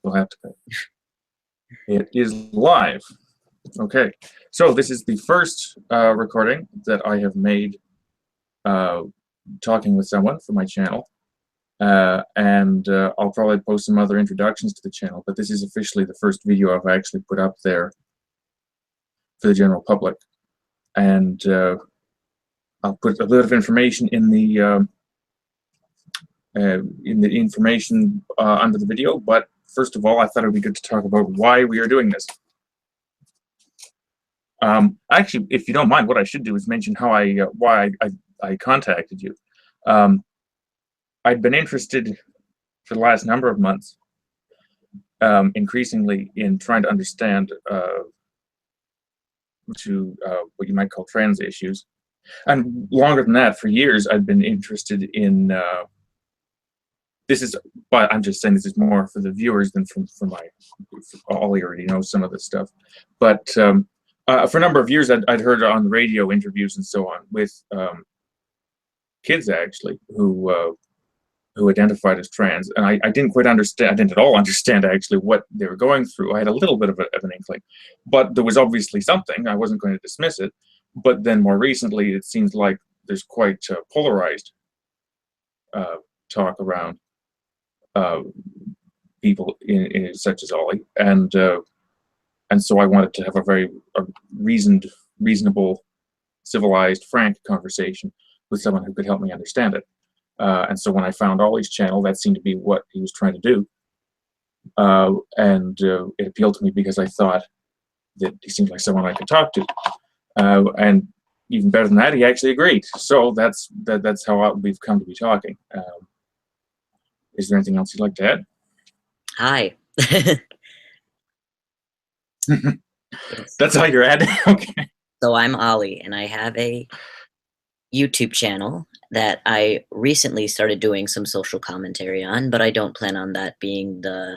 we'll have to. It is live. Okay, so this is the first recording that I have made talking with someone for my channel, and I'll probably post some other introductions to the channel, but this is officially the first video I've actually put up there for the general public. And I'll put a bit of information in the information under the video, but first of all, I thought it would be good to talk about why we are doing this. Actually, if you don't mind, what I should do is mention how why I contacted you. I'd been interested for the last number of months, increasingly, in trying to understand what you might call trans issues, and longer than that, for years, I've been interested in. This is, but I'm just saying this is more for the viewers than for Ollie already knows some of this stuff. But for a number of years, I'd heard on the radio interviews and so on with kids actually who identified as trans, and I didn't quite understand. I didn't at all understand actually what they were going through. I had a little bit of an inkling, but there was obviously something. I wasn't going to dismiss it. But then more recently, it seems like there's quite polarized talk around people in such as Ollie, and so I wanted to have a very reasonable, civilized, frank conversation with someone who could help me understand it. And so when I found Ollie's channel, that seemed to be what he was trying to do, and it appealed to me because I thought that he seemed like someone I could talk to, and even better than that, he actually agreed. So that's how we've come to be talking. Is there anything else you'd like to add? Hi. That's how you're adding? Okay. So I'm Ollie, and I have a YouTube channel that I recently started doing some social commentary on, but I don't plan on that being the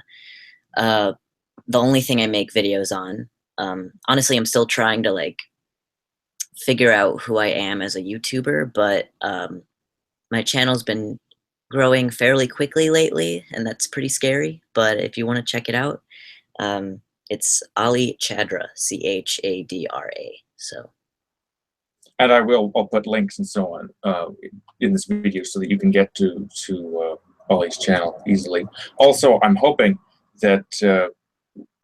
only thing I make videos on. Honestly, I'm still trying to figure out who I am as a YouTuber, but my channel's been growing fairly quickly lately, and that's pretty scary. But if you want to check it out, it's Ollie Chadra, C-H-A-D-R-A. So. And I'll put links and so on in this video so that you can get to Ollie's channel easily. Also, I'm hoping that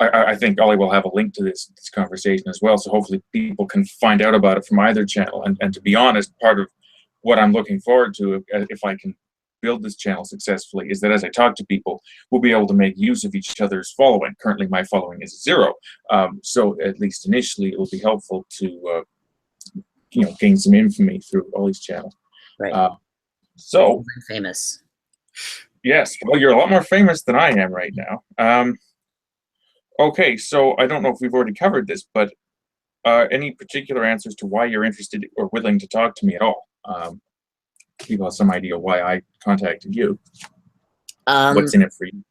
I think Ollie will have a link to this conversation as well, so hopefully people can find out about it from either channel. And to be honest, part of what I'm looking forward to, if I can build this channel successfully, is that as I talk to people, we'll be able to make use of each other's following. Currently, my following is 0, so at least initially, it will be helpful to gain some infamy through Ollie's channel. Right. So I'm famous. Yes. Well, you're a lot more famous than I am right now. Okay, so I don't know if we've already covered this, but any particular answers to why you're interested or willing to talk to me at all? People have some idea why I contacted you. What's in it for you?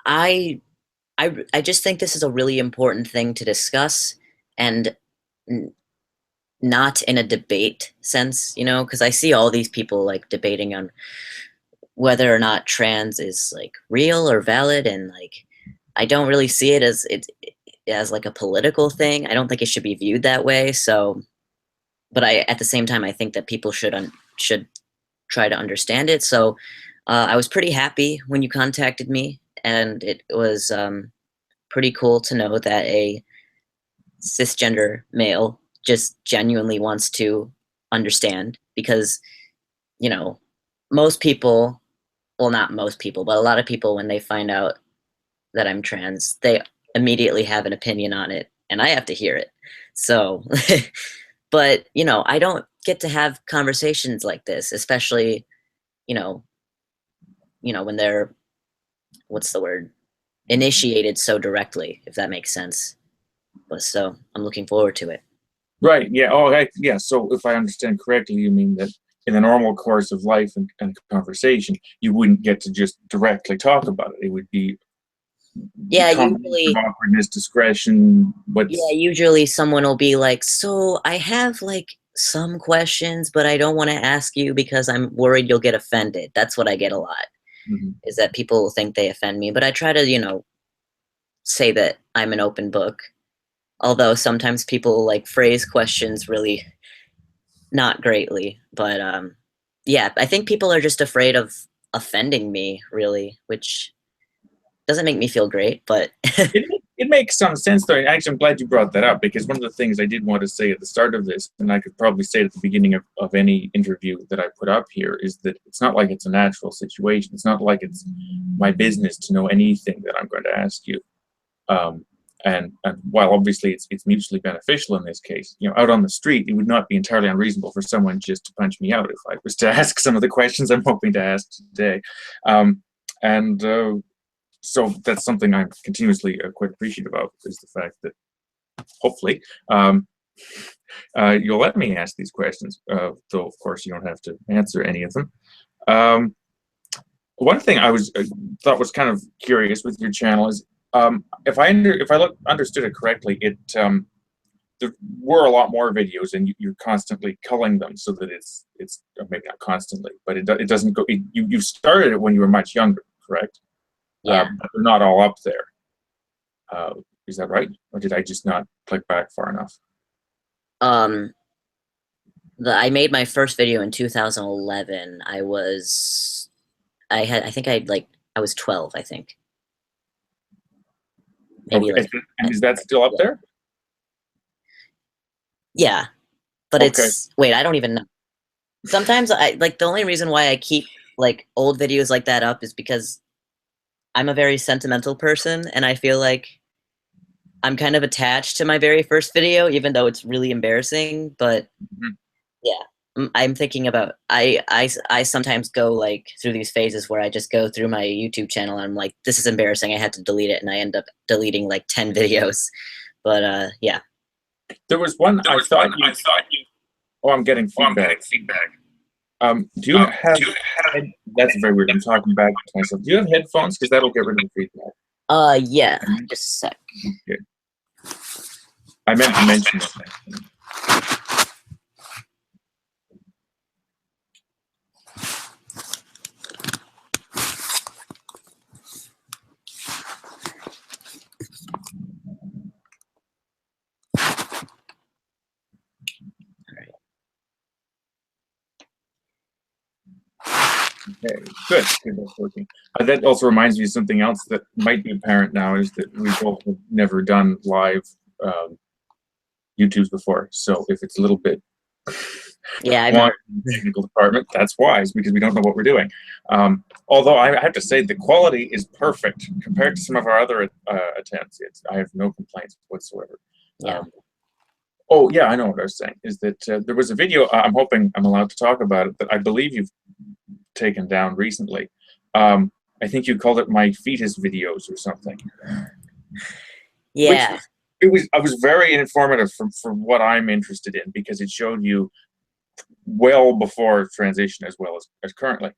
I just think this is a really important thing to discuss, and not in a debate sense, because I see all these people debating on whether or not trans is real or valid, and I don't really see it as a political thing. I don't think it should be viewed that way. So, but at the same time, I think that people should try to understand it. So, I was pretty happy when you contacted me, and it was pretty cool to know that a cisgender male just genuinely wants to understand, because most people, well, not most people, but a lot of people, when they find out that I'm trans, they immediately have an opinion on it, and I have to hear it. So but I don't get to have conversations like this, especially when they're, what's the word, initiated so directly, if that makes sense. But so I'm looking forward to it. Right. Yeah. Oh, yeah. So if I understand correctly, you mean that in the normal course of life and conversation, you wouldn't get to just directly talk about it. It would be usually awkwardness, discretion. Usually someone will be like, so I have some questions, but I don't want to ask you because I'm worried you'll get offended. That's what I get a lot. Mhm. is that people think they offend me, but I try to, you know, say that I'm an open book. Although sometimes people like phrase questions really not greatly, but yeah, I think people are just afraid of offending me, really, which doesn't make me feel great, but It makes some sense, though. Actually, I'm glad you brought that up, because one of the things I did want to say at the start of this, and I could probably say it at the beginning of any interview that I put up here, is that it's not like it's a natural situation. It's not like it's my business to know anything that I'm going to ask you. Um, and while obviously it's mutually beneficial in this case, you know, out on the street, it would not be entirely unreasonable for someone just to punch me out if I was to ask some of the questions I'm hoping to ask today. And So that's something I'm continuously quite appreciative of, is the fact that hopefully you'll let me ask these questions, though of course you don't have to answer any of them. Um, One thing I was thought was kind of curious with your channel is, if I understood it correctly, there were a lot more videos, and you're constantly culling them so that it's maybe not constantly, but it doesn't go. You started it when you were much younger, correct? yeah. But they're not all up there. Uh, is that right, or did I just not click back far enough? Um, I made my first video in 2011. I think I was 12, I think. Maybe Okay, like, and is that still up yeah. there? Yeah, but Okay. wait, I don't even know. Sometimes the only reason why I keep like old videos like that up is because I'm a very sentimental person, and I feel like I'm kind of attached to my very first video, even though it's really embarrassing. But Mhm. yeah, I'm thinking about I sometimes go like through these phases where I just go through my YouTube channel and I'm like, this is embarrassing. I had to delete it, and I end up deleting like 10 videos. But yeah. There was one There I was thought one I you. thought you. Oh, I'm getting Oh, I'm feedback. getting feedback. Do you have? Do you have? That's very weird. I'm talking back to myself. Do you have headphones? Because that'll get rid of the feedback. Yeah. Just a sec. Okay. I meant to mention that. Okay, good. Good, that's working. That also reminds me of something else that might be apparent now, is that we both have never done live um, YouTubes before. So if it's a little bit Yeah, I've wonky never. in the technical department, that's wise, because we don't know what we're doing. Although I have to say the quality is perfect compared to some of our other attempts. I have no complaints whatsoever. Yeah. Oh yeah, I know what I was saying. Is that there was a video? I'm hoping I'm allowed to talk about it. That I believe you've taken down recently. I think you called it "My Fetus Videos" or something. Which Yeah. I was very informative for what I'm interested in, because it showed you well before transition as well as currently.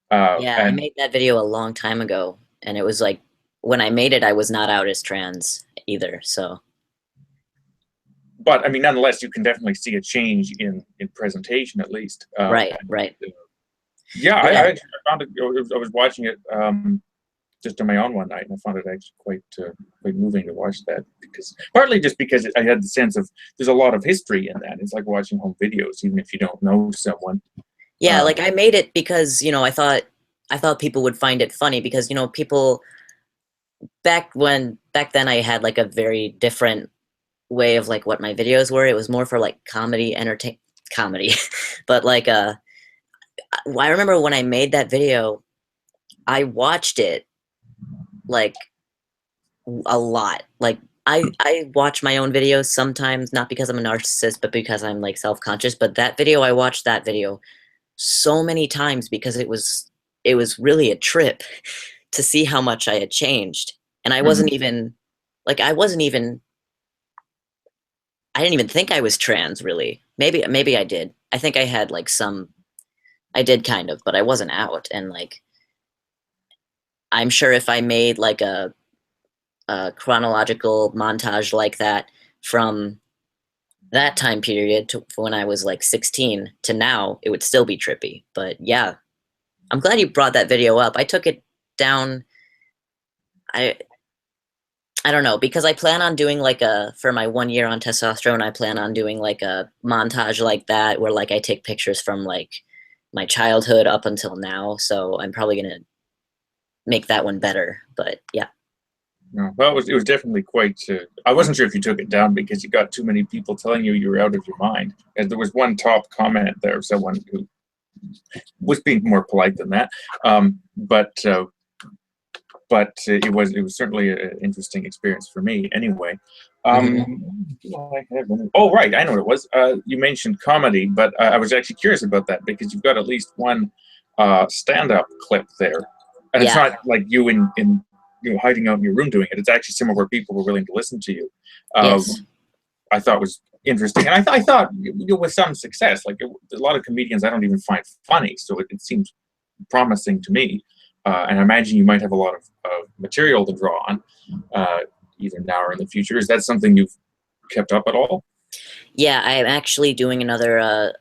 Yeah, I And made that video a long time ago, and it was like when I made it, I was not out as trans either. So but I mean, nonetheless, you can definitely see a change in presentation, at least. right, right. Yeah, Yeah, I found it. I was watching it just on my own one night, and I found it actually quite moving to watch that, because partly just because I had the sense of there's a lot of history in that. It's like watching home videos, even if you don't know someone. yeah. Like I made it because I thought people would find it funny because people back then I had like a very different way of like what my videos were. It was more for like comedy, but like I remember when I made that video, I watched it like a lot. Like I watch my own videos sometimes, not because I'm a narcissist, but because I'm like self-conscious. But that video, I watched that video so many times because it was really a trip to see how much I had changed. And I Mhm. wasn't even like I didn't even think I was trans really. Maybe I did. I think I had like I did kind of, but I wasn't out. And like I'm sure if I made like a chronological montage like that from that time period to when I was like 16 to now, it would still be trippy. But yeah, I'm glad you brought that video up. I took it down. I I don't know, because I plan on doing like for my 1 year on testosterone, I plan on doing like a montage like that where like I take pictures from like my childhood up until now. So I'm probably gonna make that one better. But yeah. No, well, it was definitely quite. I wasn't sure if you took it down because you got too many people telling you were out of your mind. And there was one top comment there, someone who was being more polite than that. But it was certainly an interesting experience for me anyway. Oh, right, I know what it was. You mentioned comedy, but I was actually curious about that because you've got at least one stand-up clip there, and it's Yeah. not like you in hiding out in your room doing it. It's actually somewhere where people were willing to listen to you. Yes. I thought was interesting, and I thought with some success. Like a lot of comedians, I don't even find funny, so it seems promising to me. And I imagine you might have a lot of material to draw on, either now or in the future. Is that something you've kept up at all? Yeah, I'm actually doing another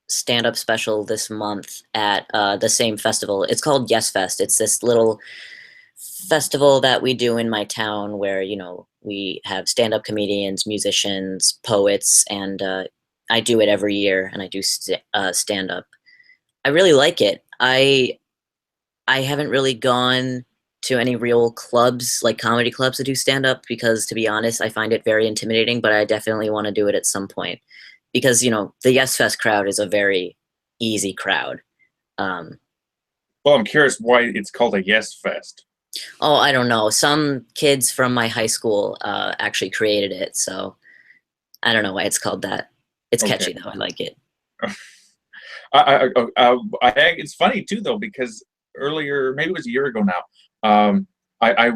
stand-up special this month at the same festival. It's called Yes Fest. It's this little festival that we do in my town where, you know, we have stand-up comedians, musicians, poets, and I do it every year, and I do stand-up. I really like it. I haven't really gone to any real clubs, like comedy clubs, to do stand-up because, to be honest, I find it very intimidating, but I definitely want to do it at some point because, you know, the Yes Fest crowd is a very easy crowd. Um, Well, I'm curious why it's called a Yes Fest. oh, I don't know. Some kids from my high school actually created it, so I don't know why it's called that. It's Okay. catchy though. I like it. It's funny too, though, because earlier, maybe it was a year ago now, I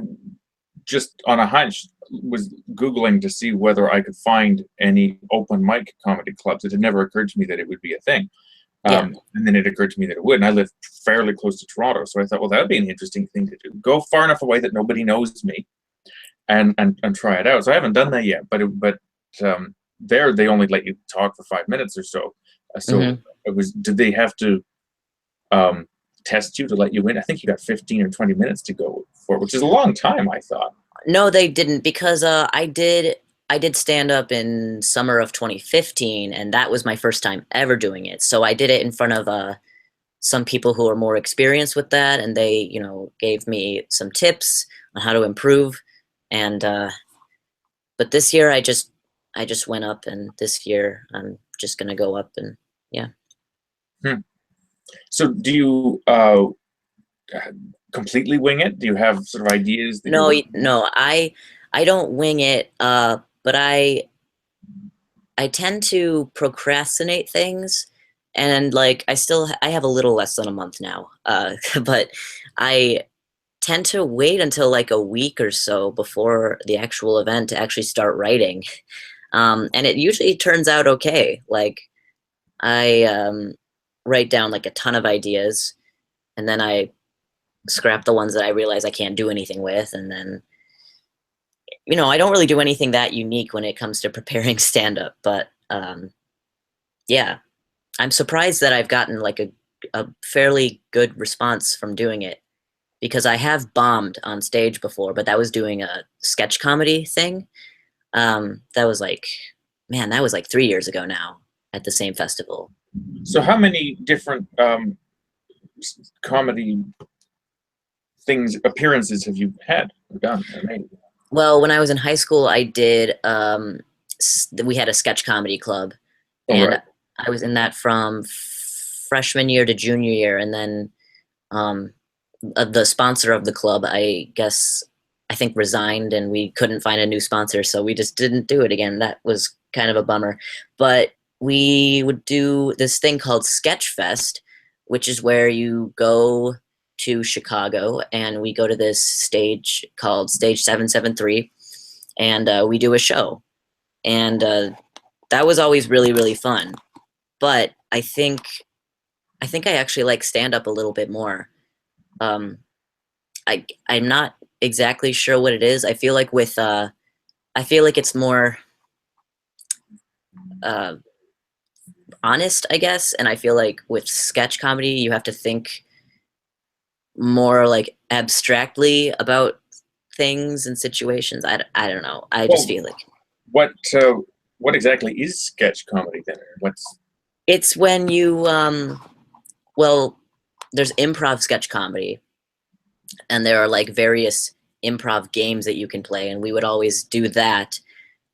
just on a hunch was Googling to see whether I could find any open mic comedy clubs. It had never occurred to me that it would be a thing. Yeah. And then it occurred to me that it would. And I live fairly close to Toronto. So I thought, well, that would be an interesting thing to do. Go far enough away that nobody knows me and try it out. So I haven't done that yet. There, they only let you talk for 5 minutes or so. So did they have to test you to let you in? I think you got 15 or 20 minutes to go for, which is a long time, I thought. No, they didn't because I did stand up in summer of 2015, and that was my first time ever doing it. So I did it in front of some people who are more experienced with that, and they, you know, gave me some tips on how to improve. And but this year I just went up, and this year I'm just gonna go up and yeah. Hmm. So do you completely wing it? Do you have sort of ideas that No, you're no, I don't wing it, but I tend to procrastinate things, and like I have a little less than a month now, but I tend to wait until like a week or so before the actual event to actually start writing, and it usually turns out okay. Like I write down like a ton of ideas, and then I scrap the ones that I realize I can't do anything with, and then you know, I don't really do anything that unique when it comes to preparing stand up, but yeah, I'm surprised that I've gotten like a fairly good response from doing it because I have bombed on stage before, but that was doing a sketch comedy thing. That was like, man, that was like 3 years ago now at the same festival. So how many different comedy appearances have you had or done or made? Well, when I was in high school, I did, we had a sketch comedy club, Oh, and right. I was in that from freshman year to junior year. And then um, the sponsor of the club, I guess, I think resigned, and we couldn't find a new sponsor, so we just didn't do it again. That was kind of a bummer. But we would do this thing called Sketch Fest, which is where you go to Chicago and we go to this stage called Stage 773, and we do a show. And that was always really, really fun. But I think I actually like stand up a little bit more. Um, I'm not exactly sure what it is. I feel like I feel like it's more uh, honest, I guess, and I feel like with sketch comedy you have to think more like abstractly about things and situations. I don't know. I just Well, feel like what exactly is sketch comedy then? What's it's when you well, there's improv sketch comedy, and there are like various improv games that you can play, and we would always do that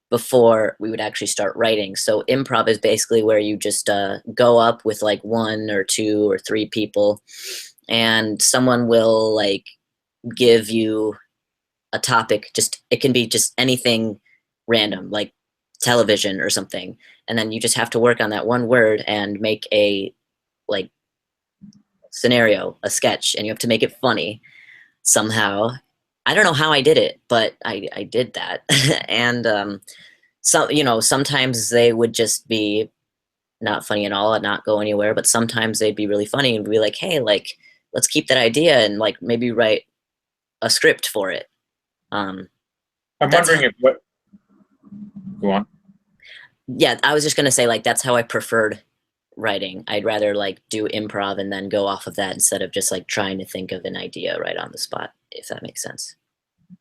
before we would actually start writing. So improv is basically where you just go up with like one or two or three people, and someone will like give you a topic. Just it can be just anything random, like television or something, and then you just have to work on that one word and make a like scenario, a sketch, and you have to make it funny somehow. I don't know how I did it, but I did that. And so sometimes they would just be not funny at all and not go anywhere, but sometimes they'd be really funny and be like, hey, like let's keep that idea and like maybe write a script for it. Um, I'm that's wondering if what go on. Yeah, I was just gonna say like that's how I preferred writing. I'd rather like do improv and then go off of that instead of just like trying to think of an idea right on the spot, if that makes sense.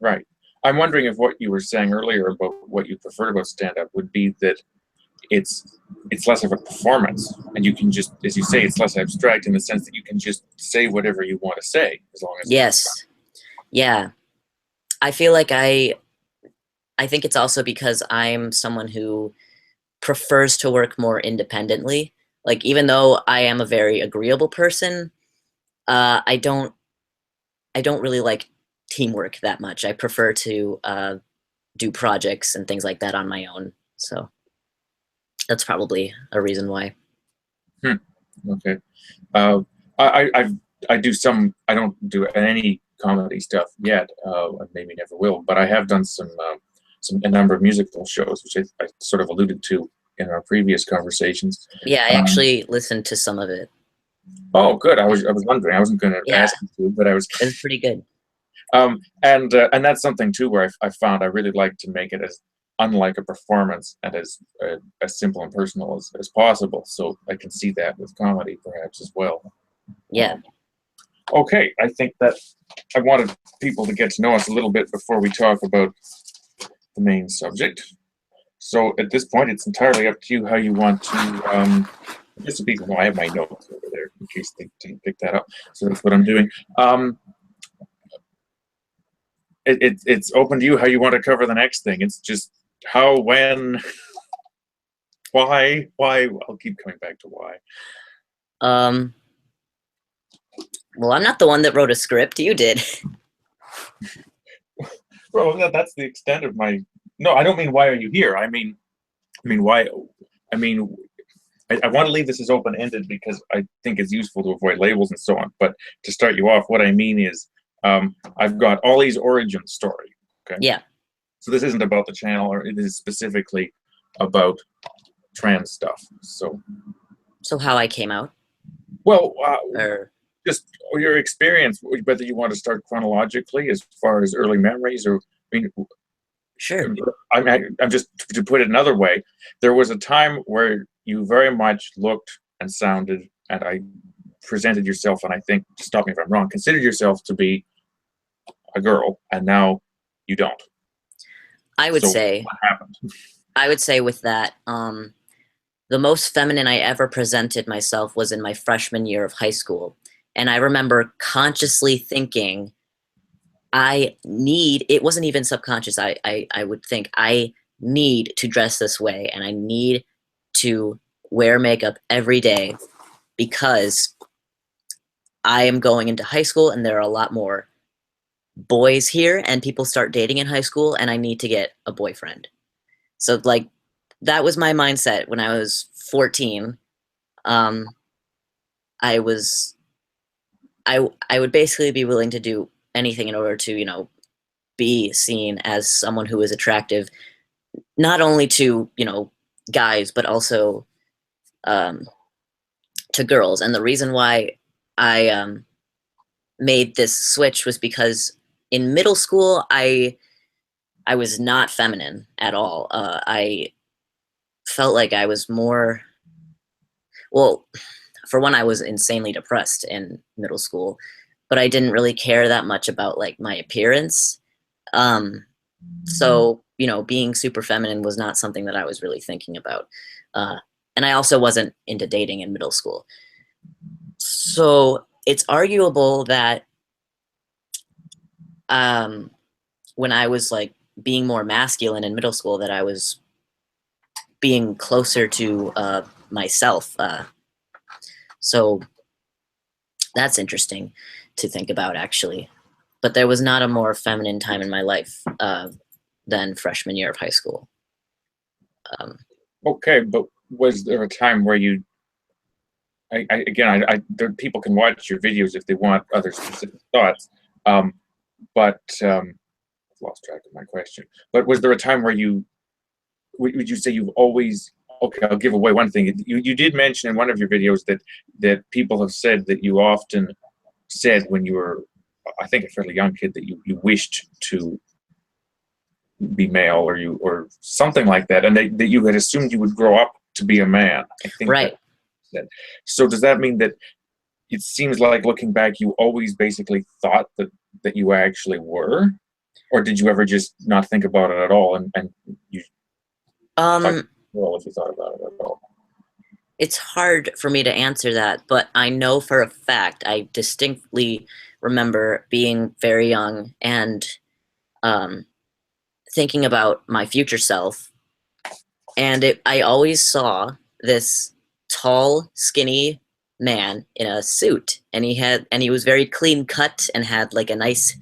Right. I'm wondering if what you were saying earlier about what you preferred about stand-up would be that it's it's less of a performance, and you can just, as you say, it's less abstract in the sense that you can just say whatever you want to say as long as it's Yes. Yeah. I feel like I think it's also because I'm someone who prefers to work more independently. Like even though I am a very agreeable person, uh, I don't I don't really like teamwork that much. I prefer to do projects and things like that on my own. So that's probably a reason why. Hmm. Okay. Uh, I I do some. I don't do any comedy stuff yet. And maybe never will. But I have done some a number of musical shows, which I sort of alluded to in our previous conversations. Yeah, I Um, actually listened to some of it. oh, good. I was wondering. I wasn't going to Yeah, ask you to, but I was. it was pretty good. And that's something too where I found I really like to make it as unlike a performance and as simple and personal as possible. So I can see that with comedy perhaps as well. Yeah. Um, okay, I think that I wanted people to get to know us a little bit before we talk about the main subject. So at this point, it's entirely up to you how you want to. Just to be, well, I have my notes over there in case they didn't pick that up. So that's what I'm doing. Um, it's open to you how you want to cover the next thing. It's just how, when, why. I'll keep coming back to why. Um, well, I'm not the one that wrote a script. You did. Well, that's the extent of my. No, I don't mean why are you here. I mean why. I mean, I want to leave this as open ended because I think it's useful to avoid labels and so on. But to start you off, what I mean is, I've got Ollie's origin story. Okay, Yeah. so this isn't about the channel, or it is specifically about trans stuff. So, So how I came out, well, or just your experience, whether you want to start chronologically as far as early memories, or I mean, sure. I'm just to put it another way. There was a time where you very much looked and sounded, and I presented yourself, and I think, stop me if I'm wrong, considered yourself to be a girl, and now you don't. I would So say, what happened? I would say with that, the most feminine I ever presented myself was in my freshman year of high school. And I remember consciously thinking, it wasn't even subconscious. I would think, I need to dress this way and I need to wear makeup every day because I am going into high school and there are a lot more boys here and people start dating in high school and I need to get a boyfriend. So like that was my mindset when I was 14. Um, I was I would basically be willing to do anything in order to, be seen as someone who is attractive, not only to, guys, but also um, to girls. And the reason why I made this switch was because in middle school, I was not feminine at all. I felt like I was more, well, for one, I was insanely depressed in middle school, but I didn't really care that much about like my appearance. So, you know, being super feminine was not something that I was really thinking about. Uh, and I also wasn't into dating in middle school. So it's arguable that when I was like being more masculine in middle school, that I was being closer to myself. So that's interesting to think about, actually. But there was not a more feminine time in my life than freshman year of high school. Okay, but was there a time where you? There, people can watch your videos if they want other specific thoughts, but I've lost track of my question. But was there a time where you? Would you say you've always? Okay, I'll give away one thing. You did mention in one of your videos that people have said that you often said when you were, I think, a fairly young kid, that you wished to be male, or something like that, and that you had assumed you would grow up to be a man. I think Right. So does that mean that it seems like, looking back, you always basically thought that you actually were, or did you ever just not think about it at all, and you well, if you thought about it at all? It's hard for me to answer that, but I know for a fact, I distinctly remember being very young and thinking about my future self. And I always saw this tall, skinny man in a suit, and he was very clean cut and had like a nice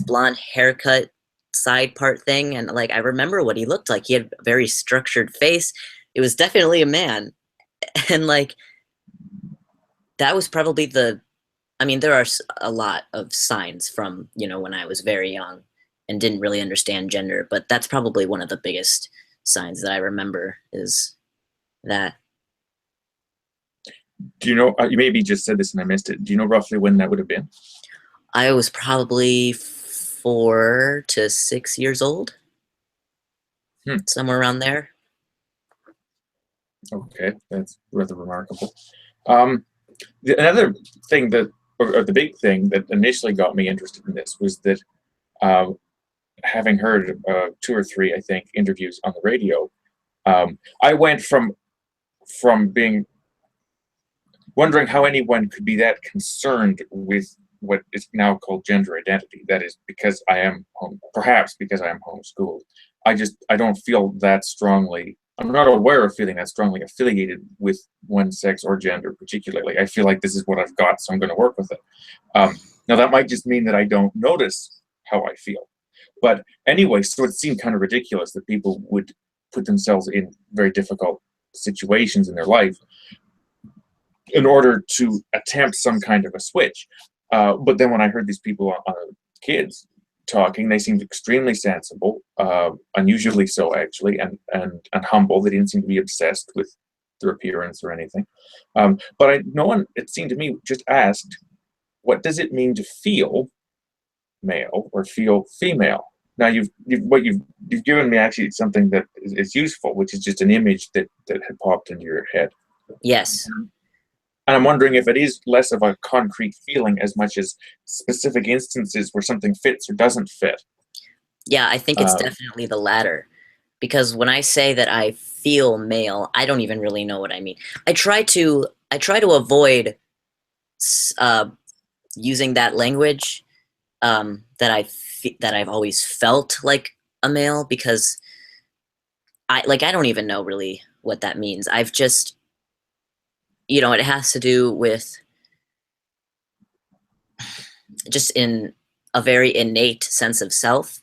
blonde haircut side part thing. And like I remember what he looked like. He had a very structured face. It was definitely a man. And like that was probably I mean, there are a lot of signs from, you know, when I was very young and didn't really understand gender, but that's probably one of the biggest signs that I remember, is that. Do you know? You maybe just said this and I missed it. Do you know roughly when that would have been? I was probably 4 to 6 years old, somewhere around there. Okay, that's rather remarkable. Another thing or the big thing that initially got me interested in this was that, having heard 2 or 3, I think, interviews on the radio, I went from being wondering how anyone could be that concerned with what is now called gender identity. That is, because I am perhaps because I am homeschooled. I don't feel that strongly. I'm not aware of feeling that strongly affiliated with one sex or gender particularly. I feel like this is what I've got, so I'm going to work with it. Now that might just mean that I don't notice how I feel. But anyway, so it seemed kind of ridiculous that people would put themselves in very difficult situations in their life in order to attempt some kind of a switch. But then when I heard these people, kids, talking, they seemed extremely sensible, unusually so actually, and humble. They didn't seem to be obsessed with their appearance or anything. But no one, it seemed to me, just asked, what does it mean to feel male or feel female? Now you've given me actually something that is useful, which is just an image that had popped into your head. Yes. And I'm wondering if it is less of a concrete feeling as much as specific instances where something fits or doesn't fit. Yeah, I think it's definitely the latter. Because when I say that I feel male, I don't even really know what I mean. I try to avoid using that language, that I've always felt like a male, because I don't even know really what that means. I've just, you know, it has to do with just in a very innate sense of self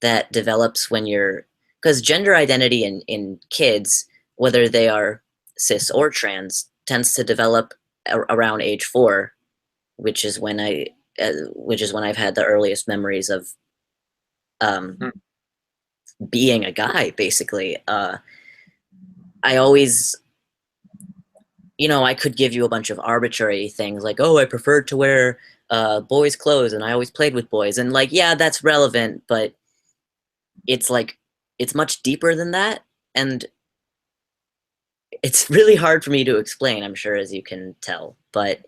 that develops when you're, because gender identity in kids, whether they are cis or trans, tends to develop around age 4, which is when I've had the earliest memories of being a guy, basically. I always, you know, I could give you a bunch of arbitrary things like, oh, I preferred to wear boys' clothes and I always played with boys. And like, yeah, that's relevant, but it's like, it's much deeper than that. And it's really hard for me to explain, I'm sure, as you can tell. But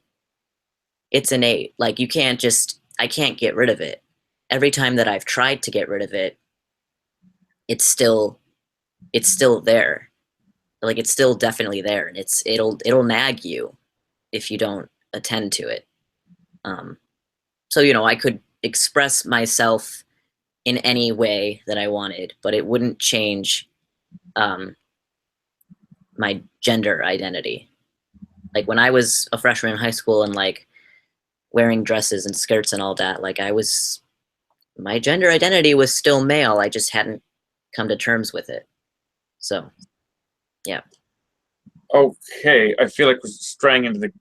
it's innate. Like I can't get rid of it. Every time that I've tried to get rid of it, it's still there. Like it's still definitely there, and it'll nag you if you don't attend to it. Um, so I could express myself in any way that I wanted, but it wouldn't change um, my gender identity. Like when I was a freshman in high school and like wearing dresses and skirts and all that, like my gender identity was still male. I just hadn't come to terms with it. So, yeah. Okay, I feel like we're straying into the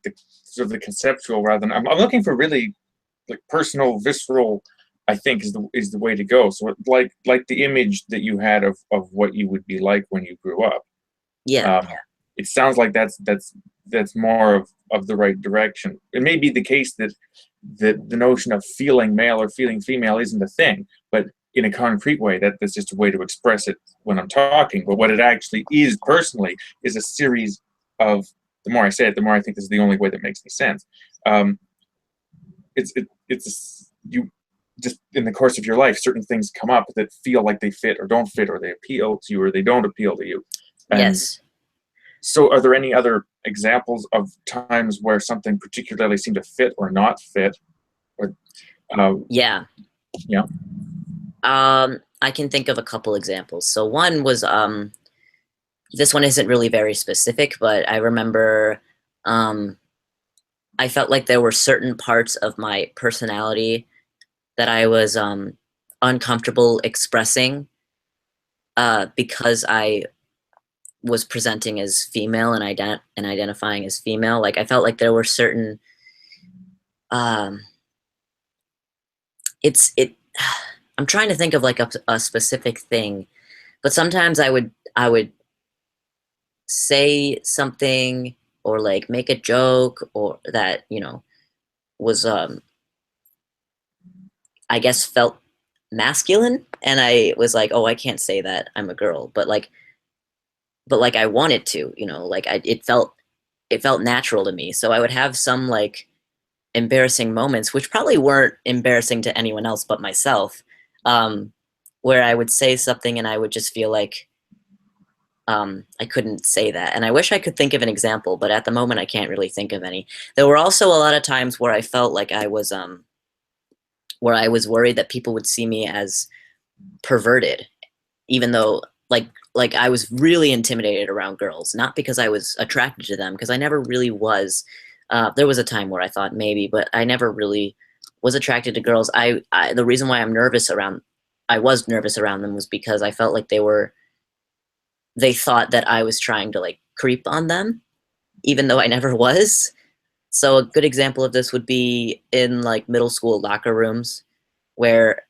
sort of the conceptual rather than I'm looking for really like personal, visceral. I think is the way to go. So like the image that you had of what you would be like when you grew up. Yeah. Um, it sounds like that's more of the right direction. It may be the case that the notion of feeling male or feeling female isn't a thing, but in a concrete way, that's just a way to express it when I'm talking. But what it actually is personally is a series of, the more I say it, the more I think this is the only way that makes any sense. You just in the course of your life, certain things come up that feel like they fit or don't fit, or they appeal to you or they don't appeal to you. And Yes. so are there any other examples of times where something particularly seemed to fit or not fit? Or, Yeah. yeah. I can think of a couple examples. So one was this one isn't really very specific, but I remember I felt like there were certain parts of my personality that I was uncomfortable expressing because I was presenting as female and identifying as female. Like I felt like there were certain um, it I'm trying to think of like a specific thing, but sometimes I would say something or like make a joke or that was I guess felt masculine, and I was like, oh, I can't say that, I'm a girl, but like I wanted to, like it felt natural to me, so I would have some like embarrassing moments, which probably weren't embarrassing to anyone else but myself, um, where I would say something and I would just feel like I couldn't say that. And I wish I could think of an example, but at the moment I can't really think of any. There were also a lot of times where I felt like where I was worried that people would see me as perverted, even though like I was really intimidated around girls, not because I was attracted to them, because I never really was. There was a time where I thought maybe, but I never really was attracted to girls. The reason why I was nervous around them was because I felt like they thought that I was trying to like creep on them, even though I never was. So a good example of this would be in like middle school locker rooms, where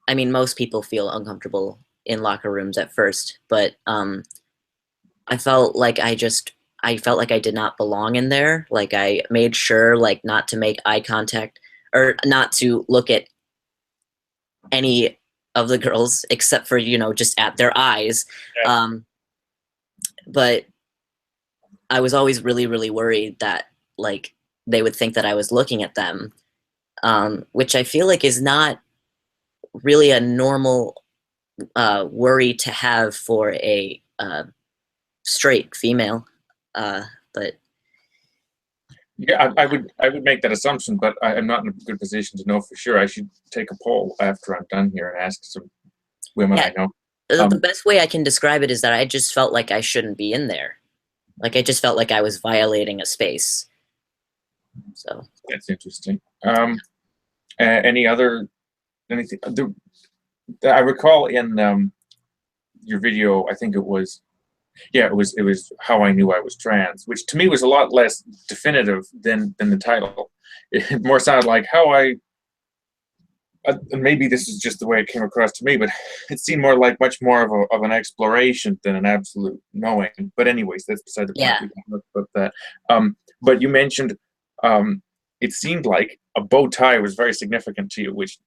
I mean most people feel uncomfortable in locker rooms at first, but I felt like I felt like I did not belong in there. Like I made sure like not to make eye contact or not to look at any of the girls except for just at their eyes. Yeah. But I was always really really worried that like they would think that I was looking at them, which I feel like is not really a normal worry to have for a straight female. But Yeah, I would make that assumption, but I'm not in a good position to know for sure. I should take a poll after I'm done here and ask some women yeah, I know. the best way I can describe it is that I just felt like I shouldn't be in there. Like I just felt like I was violating a space. So That's interesting. Any other anything? I recall in your video, I think it was, yeah, it was how I knew I was trans, which to me was a lot less definitive than the title. It more sounded like how and maybe this is just the way it came across to me, but it seemed more like much more of an exploration than an absolute knowing. But anyways, that's beside the point. yeah, We can look about that. But you mentioned it seemed like a bow tie was very significant to you, which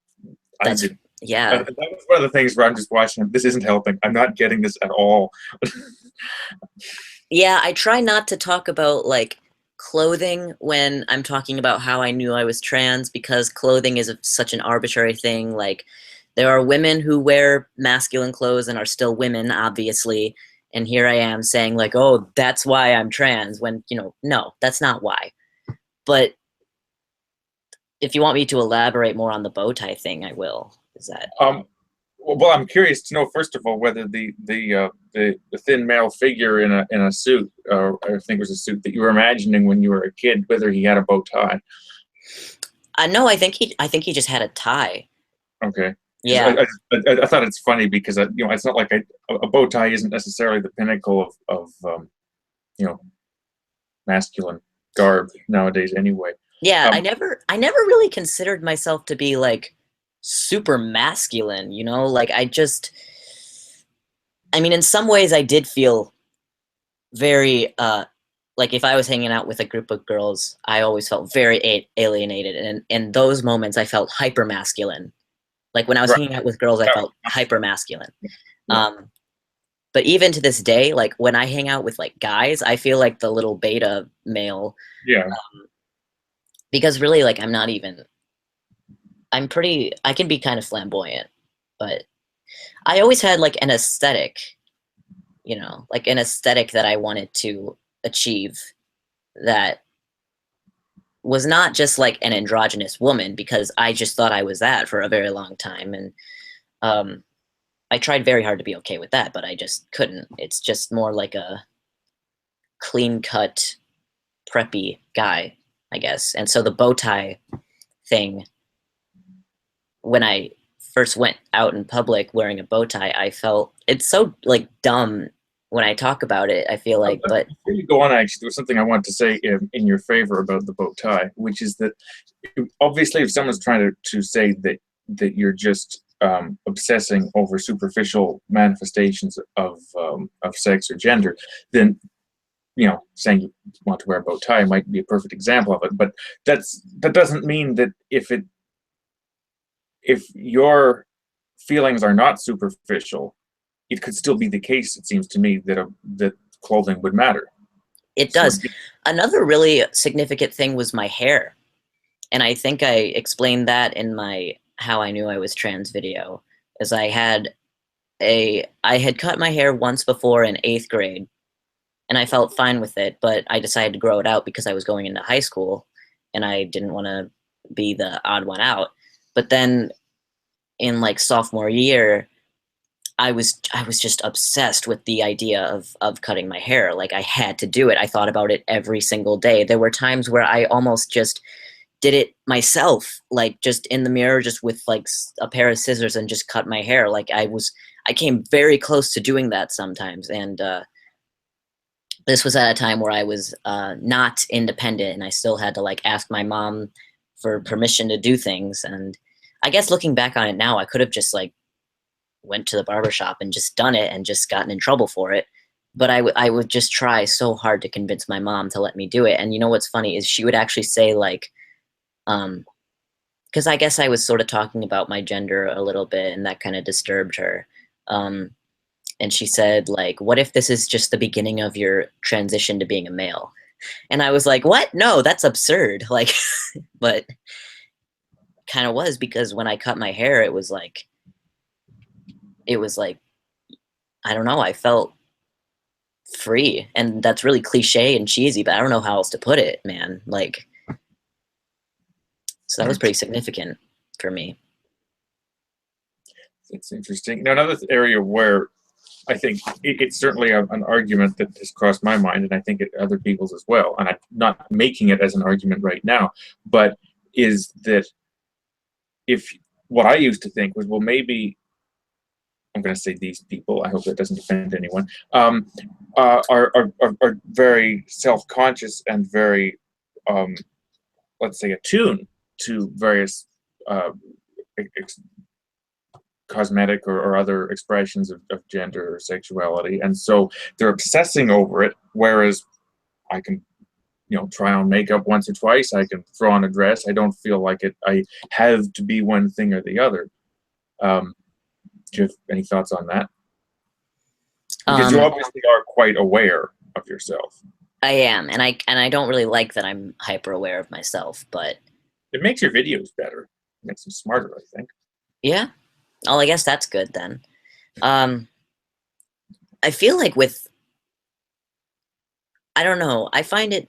I that's didn't. yeah. That was one of the things where I'm just watching. This isn't helping. I'm not getting this at all. Yeah, I try not to talk about like clothing when I'm talking about how I knew I was trans, because clothing is such an arbitrary thing. Like, there are women who wear masculine clothes and are still women, obviously. And here I am saying, like, oh, that's why I'm trans, when, you know, no, that's not why. But if you want me to elaborate more on the bow tie thing, I will. Is that? Well, I'm curious to know, first of all, whether the thin male figure in a suit, or I think it was a suit that you were imagining when you were a kid, whether he had a bow tie. No, I think he just had a tie. Okay. Yeah. I thought it's funny because you know, it's not like a bow tie isn't necessarily the pinnacle of you know, masculine garb nowadays anyway. Yeah, I never really considered myself to be like super masculine, you know? Like, I mean, in some ways I did feel very like, if I was hanging out with a group of girls, I always felt very alienated, and in those moments I felt hyper masculine. Like, when I was Right. hanging out with girls, I felt hyper masculine. Yeah. But even to this day, like, when I hang out with like guys, I feel like the little beta male. Yeah. Because really, like, I can be kind of flamboyant, but I always had like an aesthetic, you know, like an aesthetic that I wanted to achieve, that was not just like an androgynous woman, because I just thought I was that for a very long time. And I tried very hard to be okay with that, but I just couldn't. It's just more like a clean cut, preppy guy, I guess. And so the bow tie thing, when I first went out in public wearing a bow tie, I felt it's so like dumb when I talk about it. I feel like, but before you go on, actually, there was something I wanted to say in your favor about the bow tie, which is that obviously, if someone's trying to say that you're just obsessing over superficial manifestations of sex or gender, then, you know, saying you want to wear a bow tie might be a perfect example of it. But that doesn't mean that if your feelings are not superficial, it could still be the case, it seems to me, that clothing would matter. it So, does. Another really significant thing was my hair. And I think I explained that in my How I Knew I Was Trans video, as I had cut my hair once before in 8th grade, and I felt fine with it, but I decided to grow it out because I was going into high school and I didn't want to be the odd one out. But then in like sophomore year, I was just obsessed with the idea of cutting my hair. Like, I had to do it. I thought about it every single day. There were times where I almost just did it myself, like just in the mirror, just with like a pair of scissors, and just cut my hair. Like, I came very close to doing that sometimes. And this was at a time where I was not independent, and I still had to like ask my mom for permission to do things. And I guess looking back on it now, I could have just like went to the barbershop and just done it and just gotten in trouble for it. But I would just try so hard to convince my mom to let me do it. And you know what's funny is she would actually say, like, because I guess I was sort of talking about my gender a little bit, and that kind of disturbed her. And she said, like, what if this is just the beginning of your transition to being a male? And I was like, what? No, that's absurd. Like, but kind of was, because when I cut my hair, it was like, I don't know, I felt free. And that's really cliche and cheesy, but I don't know how else to put it, man. Like, so that was pretty significant for me. it's interesting. Now, another area where I think it's certainly an argument that has crossed my mind, and I think other people's as well, and I'm not making it as an argument right now, but is that if what I used to think was, well, maybe I'm going to say these people, I hope that doesn't offend anyone, are very self-conscious and very, let's say, attuned to various cosmetic or other expressions of gender or sexuality, and so they're obsessing over it, whereas I can, you know, try on makeup once or twice, I can throw on a dress, I don't feel like I have to be one thing or the other. Do you have any thoughts on that? Because you obviously are quite aware of yourself. I am, and I don't really like that I'm hyper aware of myself, but It makes your videos better. It makes them smarter, I think. yeah. Oh, I guess that's good then. Um, I feel like I don't know, I find it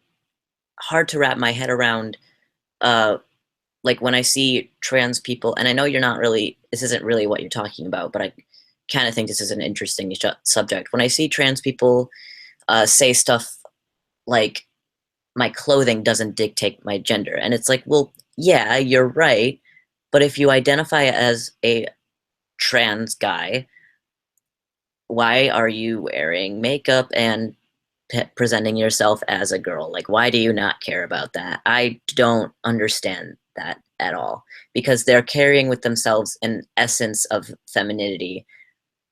hard to wrap my head around, uh, like when I see trans people, and I know this isn't really what you're talking about, but I kind of think this is an interesting subject. When I see trans people say stuff like, my clothing doesn't dictate my gender. And it's like, well, yeah, you're right. But if you identify as a trans guy, why are you wearing makeup and presenting yourself as a girl? Like, why do you not care about that? I don't understand that at all because they're carrying with themselves an essence of femininity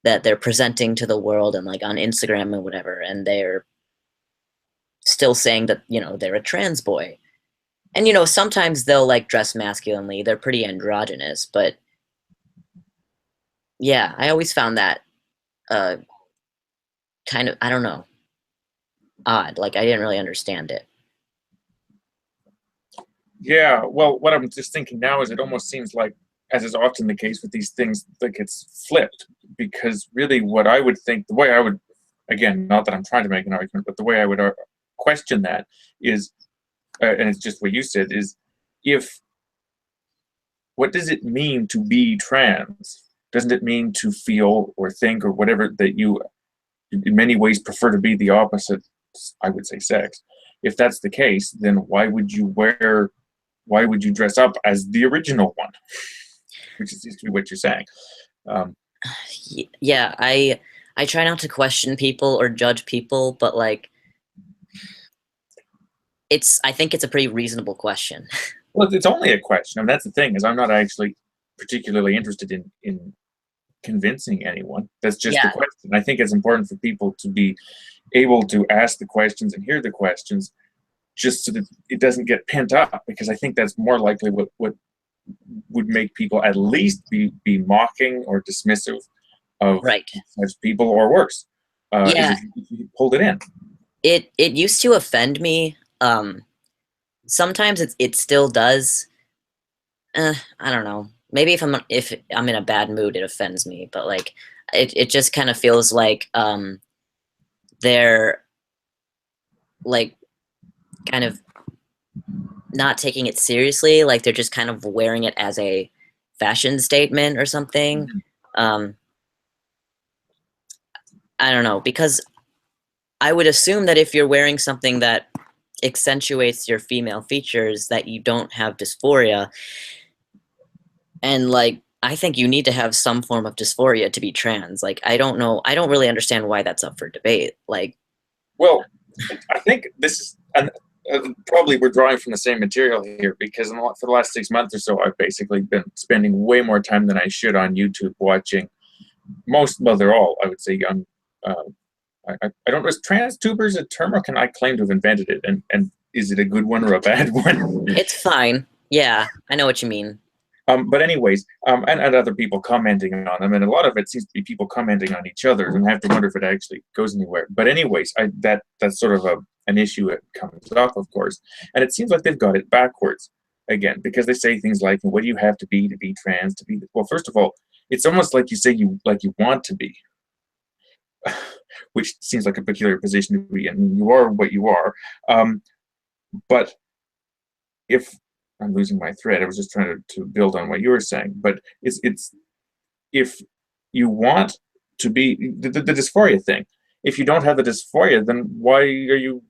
that they're presenting to the world and like on Instagram and whatever. And they're still saying that, they're a trans boy. And sometimes they'll like dress masculinely. They're pretty androgynous, but yeah, I always found that uh kind of, I don't know, odd. Like I didn't really understand it. Yeah, well, what I'm just thinking now is it almost seems like, as is often the case with these things, like it's flipped. Because really, what I would think, the way I would, again, not that I'm trying to make an argument, but the way I would question that is, and it's just what you said, is if what does it mean to be trans? Doesn't it mean to feel or think or whatever that you, in many ways, prefer to be the opposite, I would say, sex? If that's the case, then why would you dress up as the original one? Which seems to be what you're saying. Um, Yeah, I try not to question people or judge people, but like I think it's a pretty reasonable question. well, it's only a question. I mean, that's the thing, is I'm not actually particularly interested in convincing anyone. That's just the Yeah. question. I think it's important for people to be able to ask the questions and hear the questions, just so that it doesn't get pent up, because I think that's more likely what would make people at least be mocking or dismissive of Right. such people, or worse, is Yeah, if you pulled it in. it used to offend me. Sometimes it still does. I don't know. Maybe if I'm in a bad mood, it offends me. But like, it just kind of feels like they're like kind of not taking it seriously. Like they're just kind of wearing it as a fashion statement or something. Um, I don't know, because I would assume that if you're wearing something that accentuates your female features, that you don't have dysphoria. And like, I think you need to have some form of dysphoria to be trans. Like, I don't know. I don't really understand why that's up for debate. Like, Well, I think this is, and probably we're drawing from the same material here, because for the last 6 months or so, I've basically been spending way more time than I should on YouTube watching well, they're all, I would say, young. Uh, I don't know, is trans tubers a term, or can I claim to have invented it? And is it a good one or a bad one? it's fine. Yeah, I know what you mean. But anyways, and other people commenting on them, and a lot of it seems to be people commenting on each other, and I have to wonder if it actually goes anywhere. But anyways, that's sort of an issue that comes up, of course, and it seems like they've got it backwards again, because they say things like, "What do you have to be trans to be?" Well, first of all, it's almost like you say you want to be, which seems like a peculiar position to be in. You are what you are, but if I'm losing my thread, I was just trying to build on what you were saying. But it's if you want to be the dysphoria thing. If you don't have the dysphoria, then why are you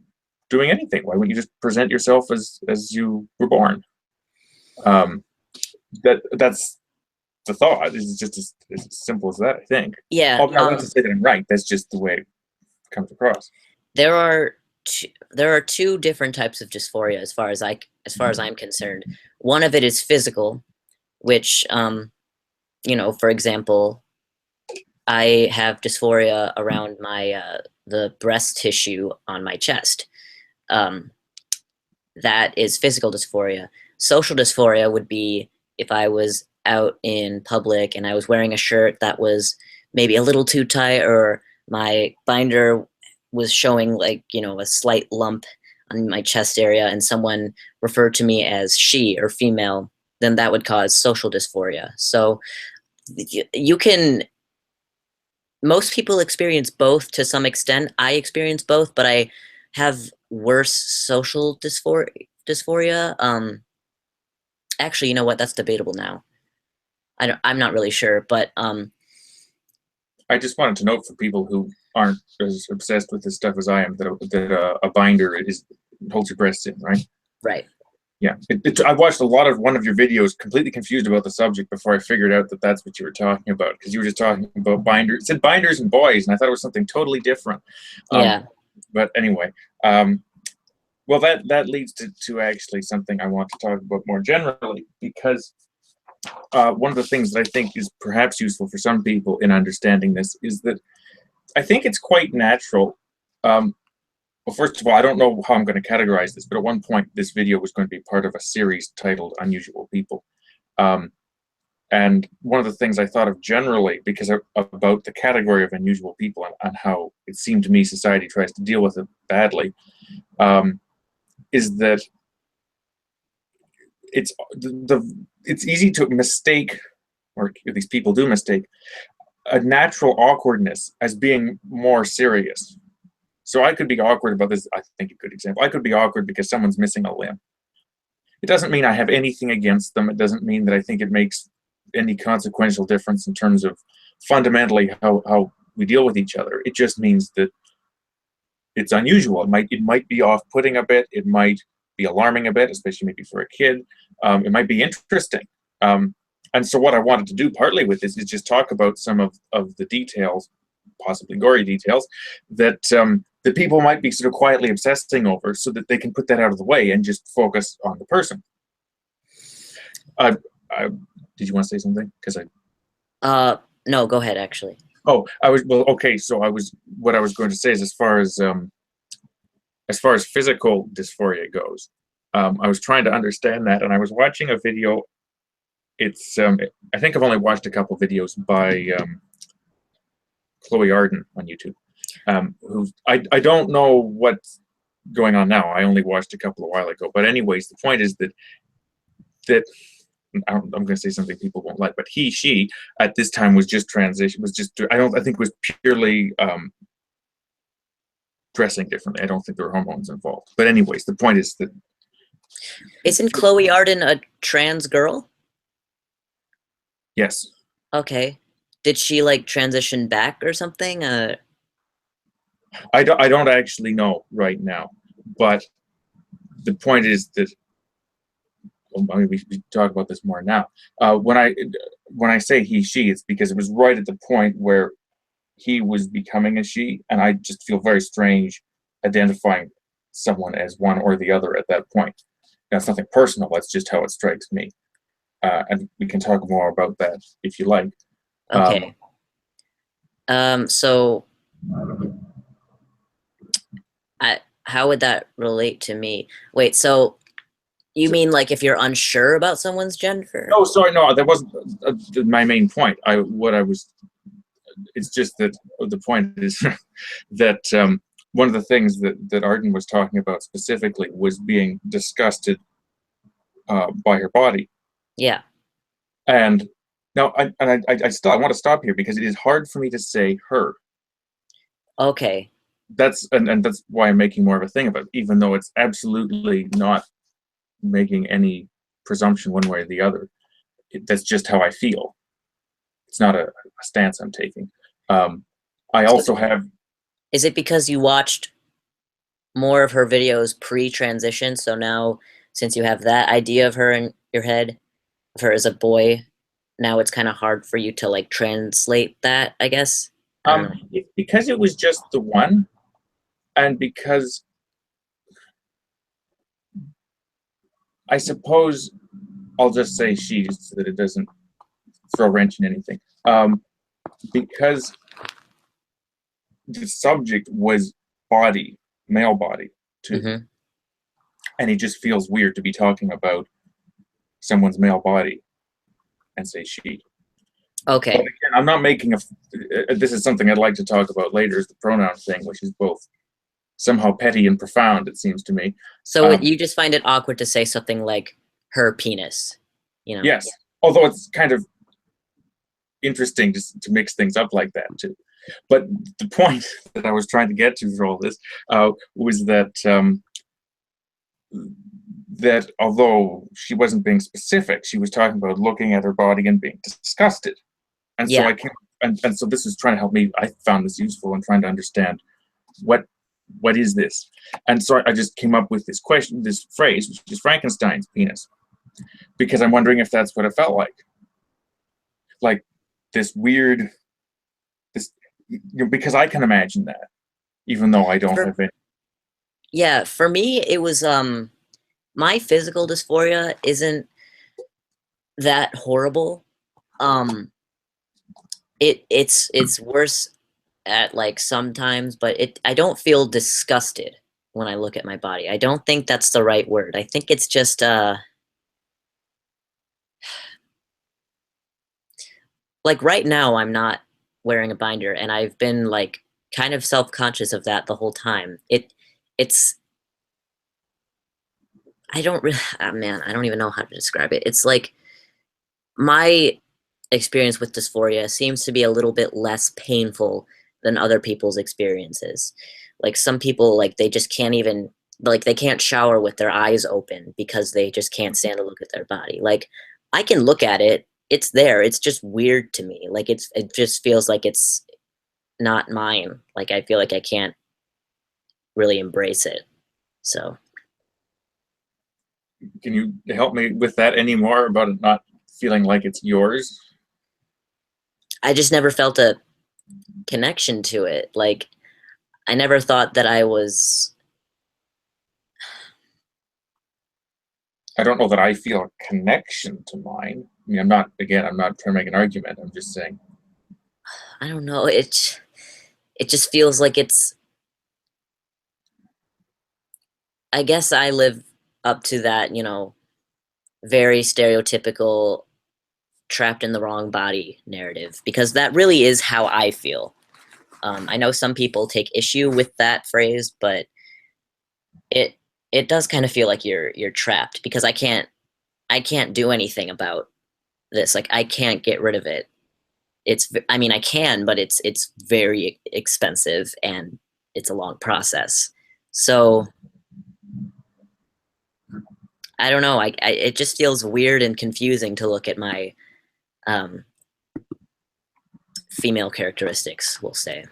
doing anything? Why wouldn't you just present yourself as you were born? Um, that's the thought. It's just as simple as that, I think. Yeah. Oh, not to say that I'm right. That's just the way it comes across. There are there are two different types of dysphoria as far as I'm concerned. One of it is physical, which for example, I have dysphoria around my the breast tissue on my chest. Um, that is physical dysphoria. Social dysphoria would be if I was out in public and I was wearing a shirt that was maybe a little too tight, or my binder was showing like, a slight lump on my chest area and someone referred to me as she or female, then that would cause social dysphoria. So you can, most people experience both to some extent. I experience both, but I have worse social dysphoria. Actually, you know what? That's debatable now. I'm not really sure, but I just wanted to note for people who aren't as obsessed with this stuff as I am that a binder holds your breasts in, right? right. Yeah, I watched a lot of one of your videos, completely confused about the subject before I figured out that that's what you were talking about, because you were just talking about binders. It said binders and boys, and I thought it was something totally different. Yeah. But anyway, well, that leads to actually something I want to talk about more generally, because one of the things that I think is perhaps useful for some people in understanding this is that I think it's quite natural. Well, first of all, I don't know how I'm going to categorize this, but at one point, this video was going to be part of a series titled Unusual People. And one of the things I thought of generally, because about the category of unusual people and how it seemed to me society tries to deal with it badly, is that it's easy to mistake, or at least people do mistake, a natural awkwardness as being more serious. So I could be awkward about this. I think a good example. I could be awkward because someone's missing a limb. It doesn't mean I have anything against them. It doesn't mean that I think it makes any consequential difference in terms of fundamentally how we deal with each other. It just means that it's unusual. It might be off-putting a bit. It might be alarming a bit, especially maybe for a kid. It might be interesting. And so what I wanted to do partly with this is just talk about some of the details, possibly gory details, that that people might be sort of quietly obsessing over, so that they can put that out of the way and just focus on the person. Did you want to say something? Because no, go ahead, actually. Oh, okay. So what I was going to say is, as far as physical dysphoria goes, I was trying to understand that, and I was watching a video. It's I think I've only watched a couple videos by Chloe Arden on YouTube. Who I don't know what's going on now. I only watched a couple a while ago. But anyways, the point is that I'm going to say something people won't like, but she at this time was just transition. I think it was purely dressing differently. I don't think there were hormones involved. But anyways, the point is that isn't Chloe Arden a trans girl? Yes. Okay. Did she like transition back or something? I don't actually know right now, but the point is that, well, I mean, we should talk about this more now. When I say she, it's because it was right at the point where he was becoming a she, and I just feel very strange identifying someone as one or the other at that point. That's nothing personal. That's just how it strikes me, and we can talk more about that if you like. Okay. So how would that relate to me? Wait, so you mean like if you're unsure about someone's gender? No, sorry, no, that wasn't my main point. It's just that the point is that one of the things that Arden was talking about specifically was being disgusted by her body. Yeah. And now, I want to stop here because it is hard for me to say her. Okay. That's why I'm making more of a thing about it, even though it's absolutely not making any presumption one way or the other. That's just how I feel. It's not a stance I'm taking. I also have. Is it because you watched more of her videos pre-transition, so now since you have that idea of her in your head, of her as a boy, now it's kind of hard for you to like translate that, I guess? Because it was just the one, and because I suppose I'll just say she, so that it doesn't throw a wrench in anything. Because the subject was body, male body, too. Mm-hmm. And it just feels weird to be talking about someone's male body and say she. Okay. But again, I'm not making this is something I'd like to talk about later, is the pronoun thing, which is both somehow petty and profound, it seems to me. So you just find it awkward to say something like her penis, you know? Yes, although it's kind of interesting to mix things up like that too. But the point that I was trying to get to through all this was that that although she wasn't being specific, she was talking about looking at her body and being disgusted. And so Yeah. I came, and so this is trying to help me. I found this useful in trying to understand what is this. And so I just came up with this question, this phrase, which is Frankenstein's penis, because I'm wondering if that's what it felt like this weird, this, because I can imagine that, even though I don't have any. Yeah, for me, it was my physical dysphoria isn't that horrible. It's worse at like sometimes, but I don't feel disgusted when I look at my body. I don't think that's the right word. I think it's just like right now I'm not wearing a binder, and I've been like kind of self-conscious of that the whole time. It's I don't really man, I don't even know how to describe it. It's like my experience with dysphoria seems to be a little bit less painful than other people's experiences. Like some people, like they just can't even, like they can't shower with their eyes open because they just can't stand to look at their body. Like I can look at it, it's there. It's just weird to me. Like it just feels like it's not mine. Like I feel like I can't really embrace it. So Can you help me with that anymore about it not feeling like it's yours? I just never felt a connection to it. Like I never thought that I was. I don't know that I feel a connection to mine. I mean, I'm not trying to make an argument. I'm just saying. I don't know. It just feels like it's. I guess I live up to that, very stereotypical trapped in the wrong body narrative, because that really is how I feel. I know some people take issue with that phrase, but it it does kind of feel like you're trapped, because I can't do anything about this. Like I can't get rid of it. I mean I can, but it's very expensive and it's a long process. So I don't know. It just feels weird and confusing to look at my um, female characteristics, we'll say.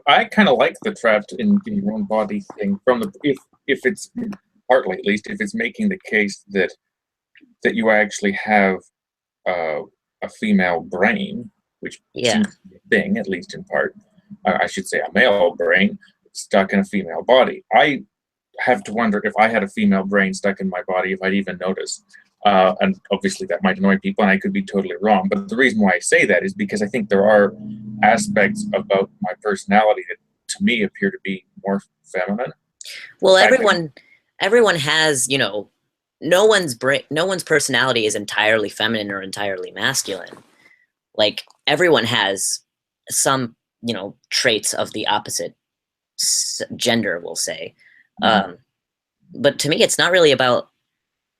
I kind of like the trapped in your own body thing from the if it's partly at least if it's making the case that you actually have a female brain, which Yeah. seems to be a thing, at least in part. I should say a male brain stuck in a female body. I have to wonder if I had a female brain stuck in my body, if I'd even notice. And obviously that might annoy people, and I could be totally wrong. But the reason why I say that is because I think there are aspects about my personality that, to me, appear to be more feminine. Well, everyone has, no one's personality is entirely feminine or entirely masculine. Like everyone has some, traits of the opposite gender, we'll say. Mhm. But to me, it's not really about.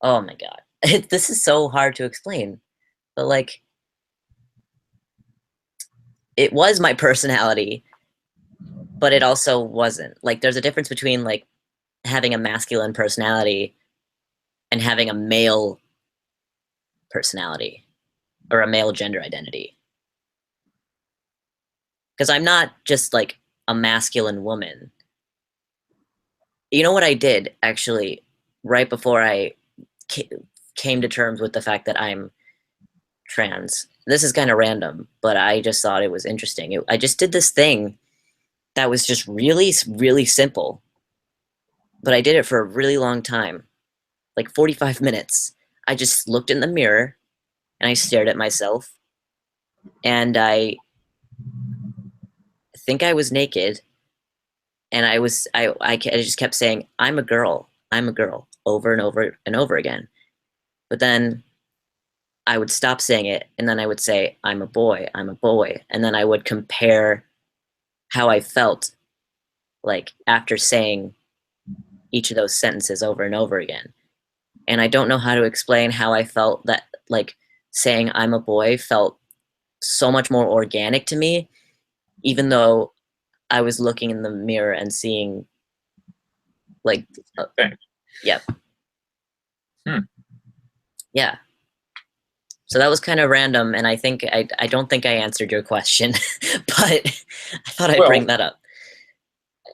Oh my god, this is so hard to explain. But like, it was my personality, but it also wasn't. Like, there's a difference between like having a masculine personality and having a male personality or a male gender identity. Because I'm not just like a masculine woman. You know what I did actually right before I came to terms with the fact that I'm trans? This is kind of random, but I just thought it was interesting. I just did this thing that was just really, really simple, but I did it for a really long time, like 45 minutes. I just looked in the mirror and I stared at myself, and I think I was naked, and I just kept saying, I'm a girl, over and over and over again. But then I would stop saying it, and then I would say, I'm a boy, and then I would compare how I felt like after saying each of those sentences over and over again. And I don't know how to explain how I felt that like saying I'm a boy felt so much more organic to me, even though I was looking in the mirror and seeing like, Thanks. yeah, Hmm. yeah. So that was kind of random, and I think I don't think I answered your question, but I thought I'd bring that up.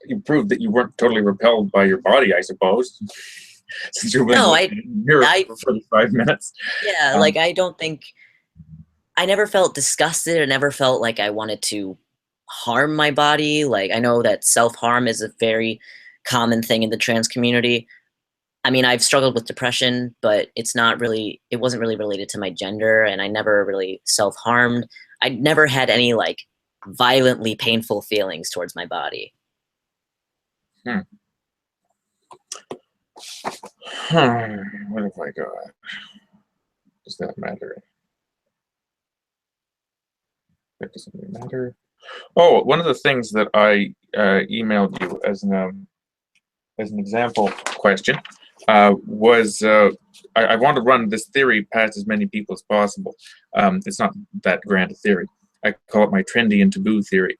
You proved that you weren't totally repelled by your body, I suppose, since you've been No, looking in the mirror for 45 minutes. yeah, like I don't think I never felt disgusted. I never felt like I wanted to harm my body. Like I know that self-harm is a very common thing in the trans community. I mean, I've struggled with depression, but it wasn't really related to my gender, and I never really self-harmed. I never had any like violently painful feelings towards my body. What have I got? Does that matter? That doesn't really matter. Oh, one of the things that I emailed you as an example question was I want to run this theory past as many people as possible. It's not that grand a theory. I call it my Trendy and Taboo theory.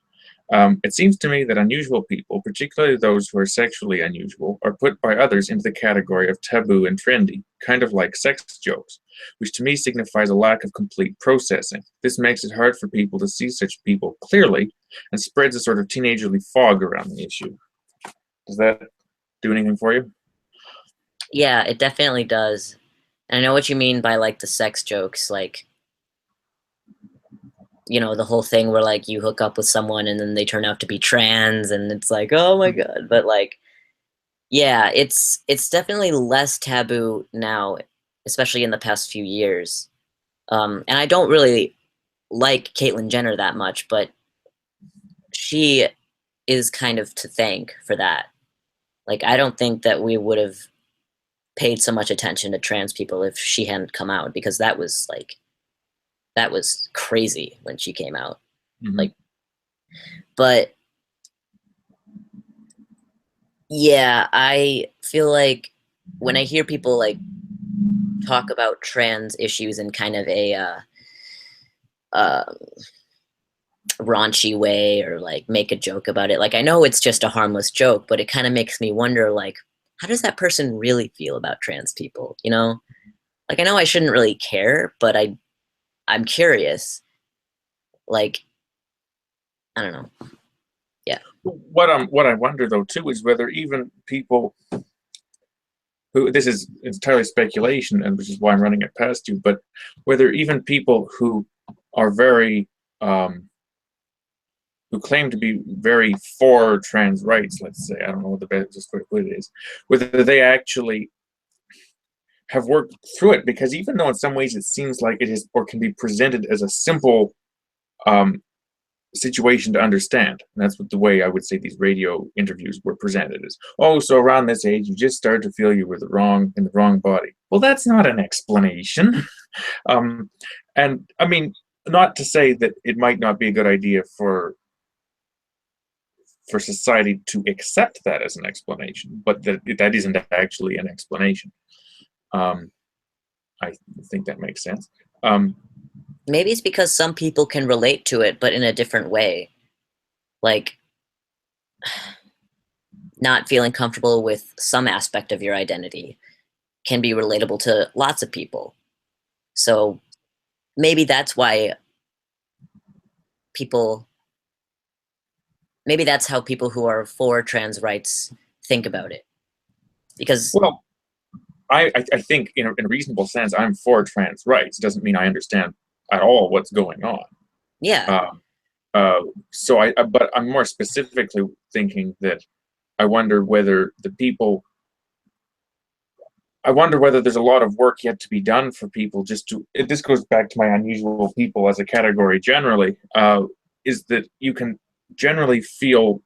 It seems to me that unusual people, particularly those who are sexually unusual, are put by others into the category of taboo and trendy, kind of like sex jokes, which to me signifies a lack of complete processing. This makes it hard for people to see such people clearly and spreads a sort of teenagerly fog around the issue. Does that do anything for you? Yeah, it definitely does. And I know what you mean by like the sex jokes, like, you know, the whole thing where like you hook up with someone and then they turn out to be trans and it's like, oh my God. But like, yeah, it's definitely less taboo now, especially in the past few years. And I don't really like Caitlyn Jenner that much, but she is kind of to thank for that. Like, I don't think that we would have paid so much attention to trans people if she hadn't come out, because that was crazy when she came out. Mm-hmm. Like, but yeah, I feel like when I hear people like talk about trans issues in kind of a raunchy way, or like make a joke about it, like I know it's just a harmless joke, but it kind of makes me wonder, like, how does that person really feel about trans people, you know? Like, I know I shouldn't really care, but I'm curious. Like, I don't know. Yeah. What I wonder though too is whether even people who, this is entirely speculation, and which is why I'm running it past you, but whether even people who are very who claim to be very for trans rights, let's say, I don't know what the best way to put it is, whether they actually have worked through it, because even though in some ways it seems like it is or can be presented as a simple situation to understand, and that's what the way I would say these radio interviews were presented is, oh, so around this age you just started to feel you were in the wrong body. Well, that's not an explanation. And I mean, not to say that it might not be a good idea for society to accept that as an explanation, but that isn't actually an explanation. I think that makes sense. Maybe it's because some people can relate to it, but in a different way. Like, not feeling comfortable with some aspect of your identity can be relatable to lots of people. So maybe that's why maybe that's how people who are for trans rights think about it. Because, well, I think in a reasonable sense, I'm for trans rights. It doesn't mean I understand at all what's going on. yeah. But I'm more specifically thinking that I wonder whether there's a lot of work yet to be done for people this goes back to my unusual people as a category generally, is that you can generally feel,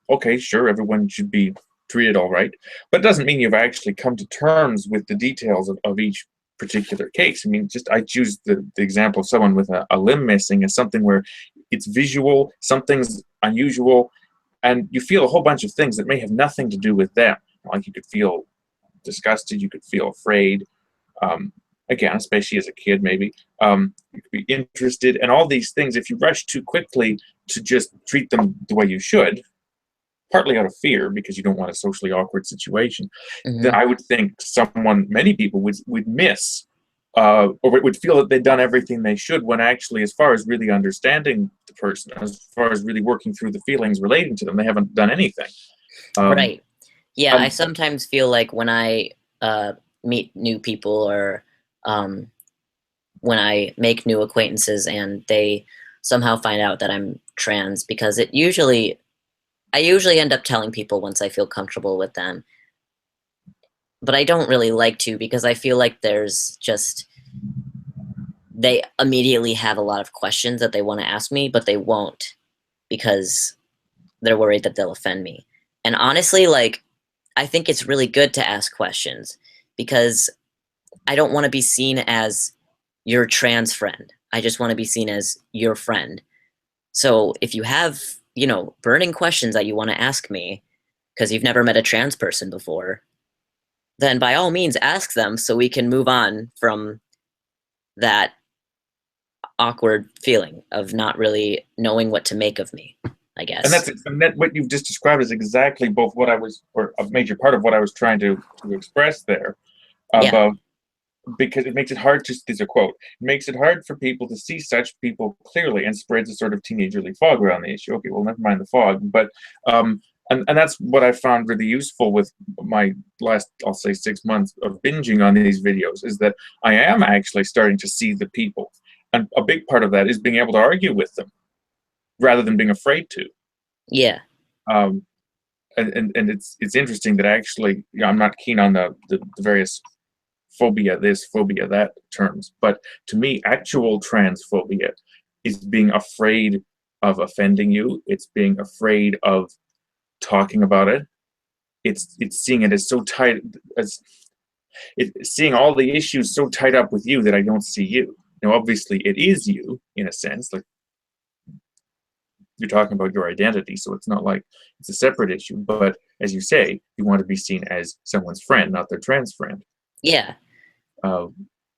okay, sure, everyone should be treated all right, but it doesn't mean you've actually come to terms with the details of each particular case. I mean, I choose the example of someone with a limb missing as something where it's visual, something's unusual, and you feel a whole bunch of things that may have nothing to do with them. Like you could feel disgusted, you could feel afraid, again, especially as a kid, maybe. You could be interested, and all these things, if you rush too quickly to just treat them the way you should, partly out of fear because you don't want a socially awkward situation, then I would think many people would miss, or would feel that they'd done everything they should, when actually, as far as really understanding the person, as far as really working through the feelings relating to them, they haven't done anything. Right. Yeah, I sometimes feel like when I meet new people, or when I make new acquaintances and they somehow find out that I'm trans, because I usually end up telling people once I feel comfortable with them. But I don't really like to, because I feel like they immediately have a lot of questions that they want to ask me, but they won't, because they're worried that they'll offend me. And honestly, like, I think it's really good to ask questions, because I don't want to be seen as your trans friend. I just want to be seen as your friend. So if you have, burning questions that you want to ask me because you've never met a trans person before, then by all means ask them so we can move on from that awkward feeling of not really knowing what to make of me, I guess. And that what you've just described is exactly both what I was, or a major part of what I was trying to express there, about, because it makes it hard to, there's a quote, it makes it hard for people to see such people clearly, and spreads a sort of teenagerly fog around the issue. Okay, well, never mind the fog, but and that's what I found really useful with my last, I'll say, 6 months of binging on these videos, is that I am actually starting to see the people, and a big part of that is being able to argue with them rather than being afraid to. Yeah. And it's interesting that actually, I'm not keen on the various phobia this, phobia that terms, but to me, actual transphobia is being afraid of offending you. It's being afraid of talking about it. It's seeing it as so tight, as seeing all the issues so tied up with you that I don't see you. Now, obviously, it is you in a sense, like you're talking about your identity, so it's not like it's a separate issue. But as you say, you want to be seen as someone's friend, not their trans friend. Yeah.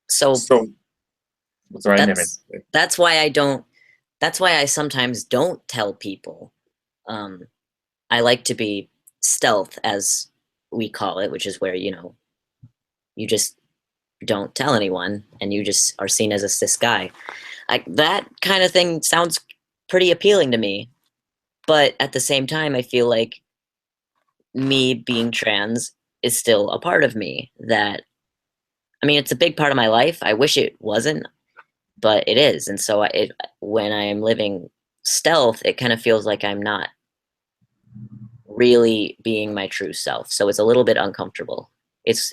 So sorry, that's why I sometimes don't tell people. I like to be stealth, as we call it, which is where, you just don't tell anyone and you just are seen as a cis guy. That kind of thing sounds pretty appealing to me. But at the same time, I feel like me being trans is still a part of me that, I mean, it's a big part of my life. I wish it wasn't, but it is. And so when I'm living stealth, it kind of feels like I'm not really being my true self. So it's a little bit uncomfortable. It's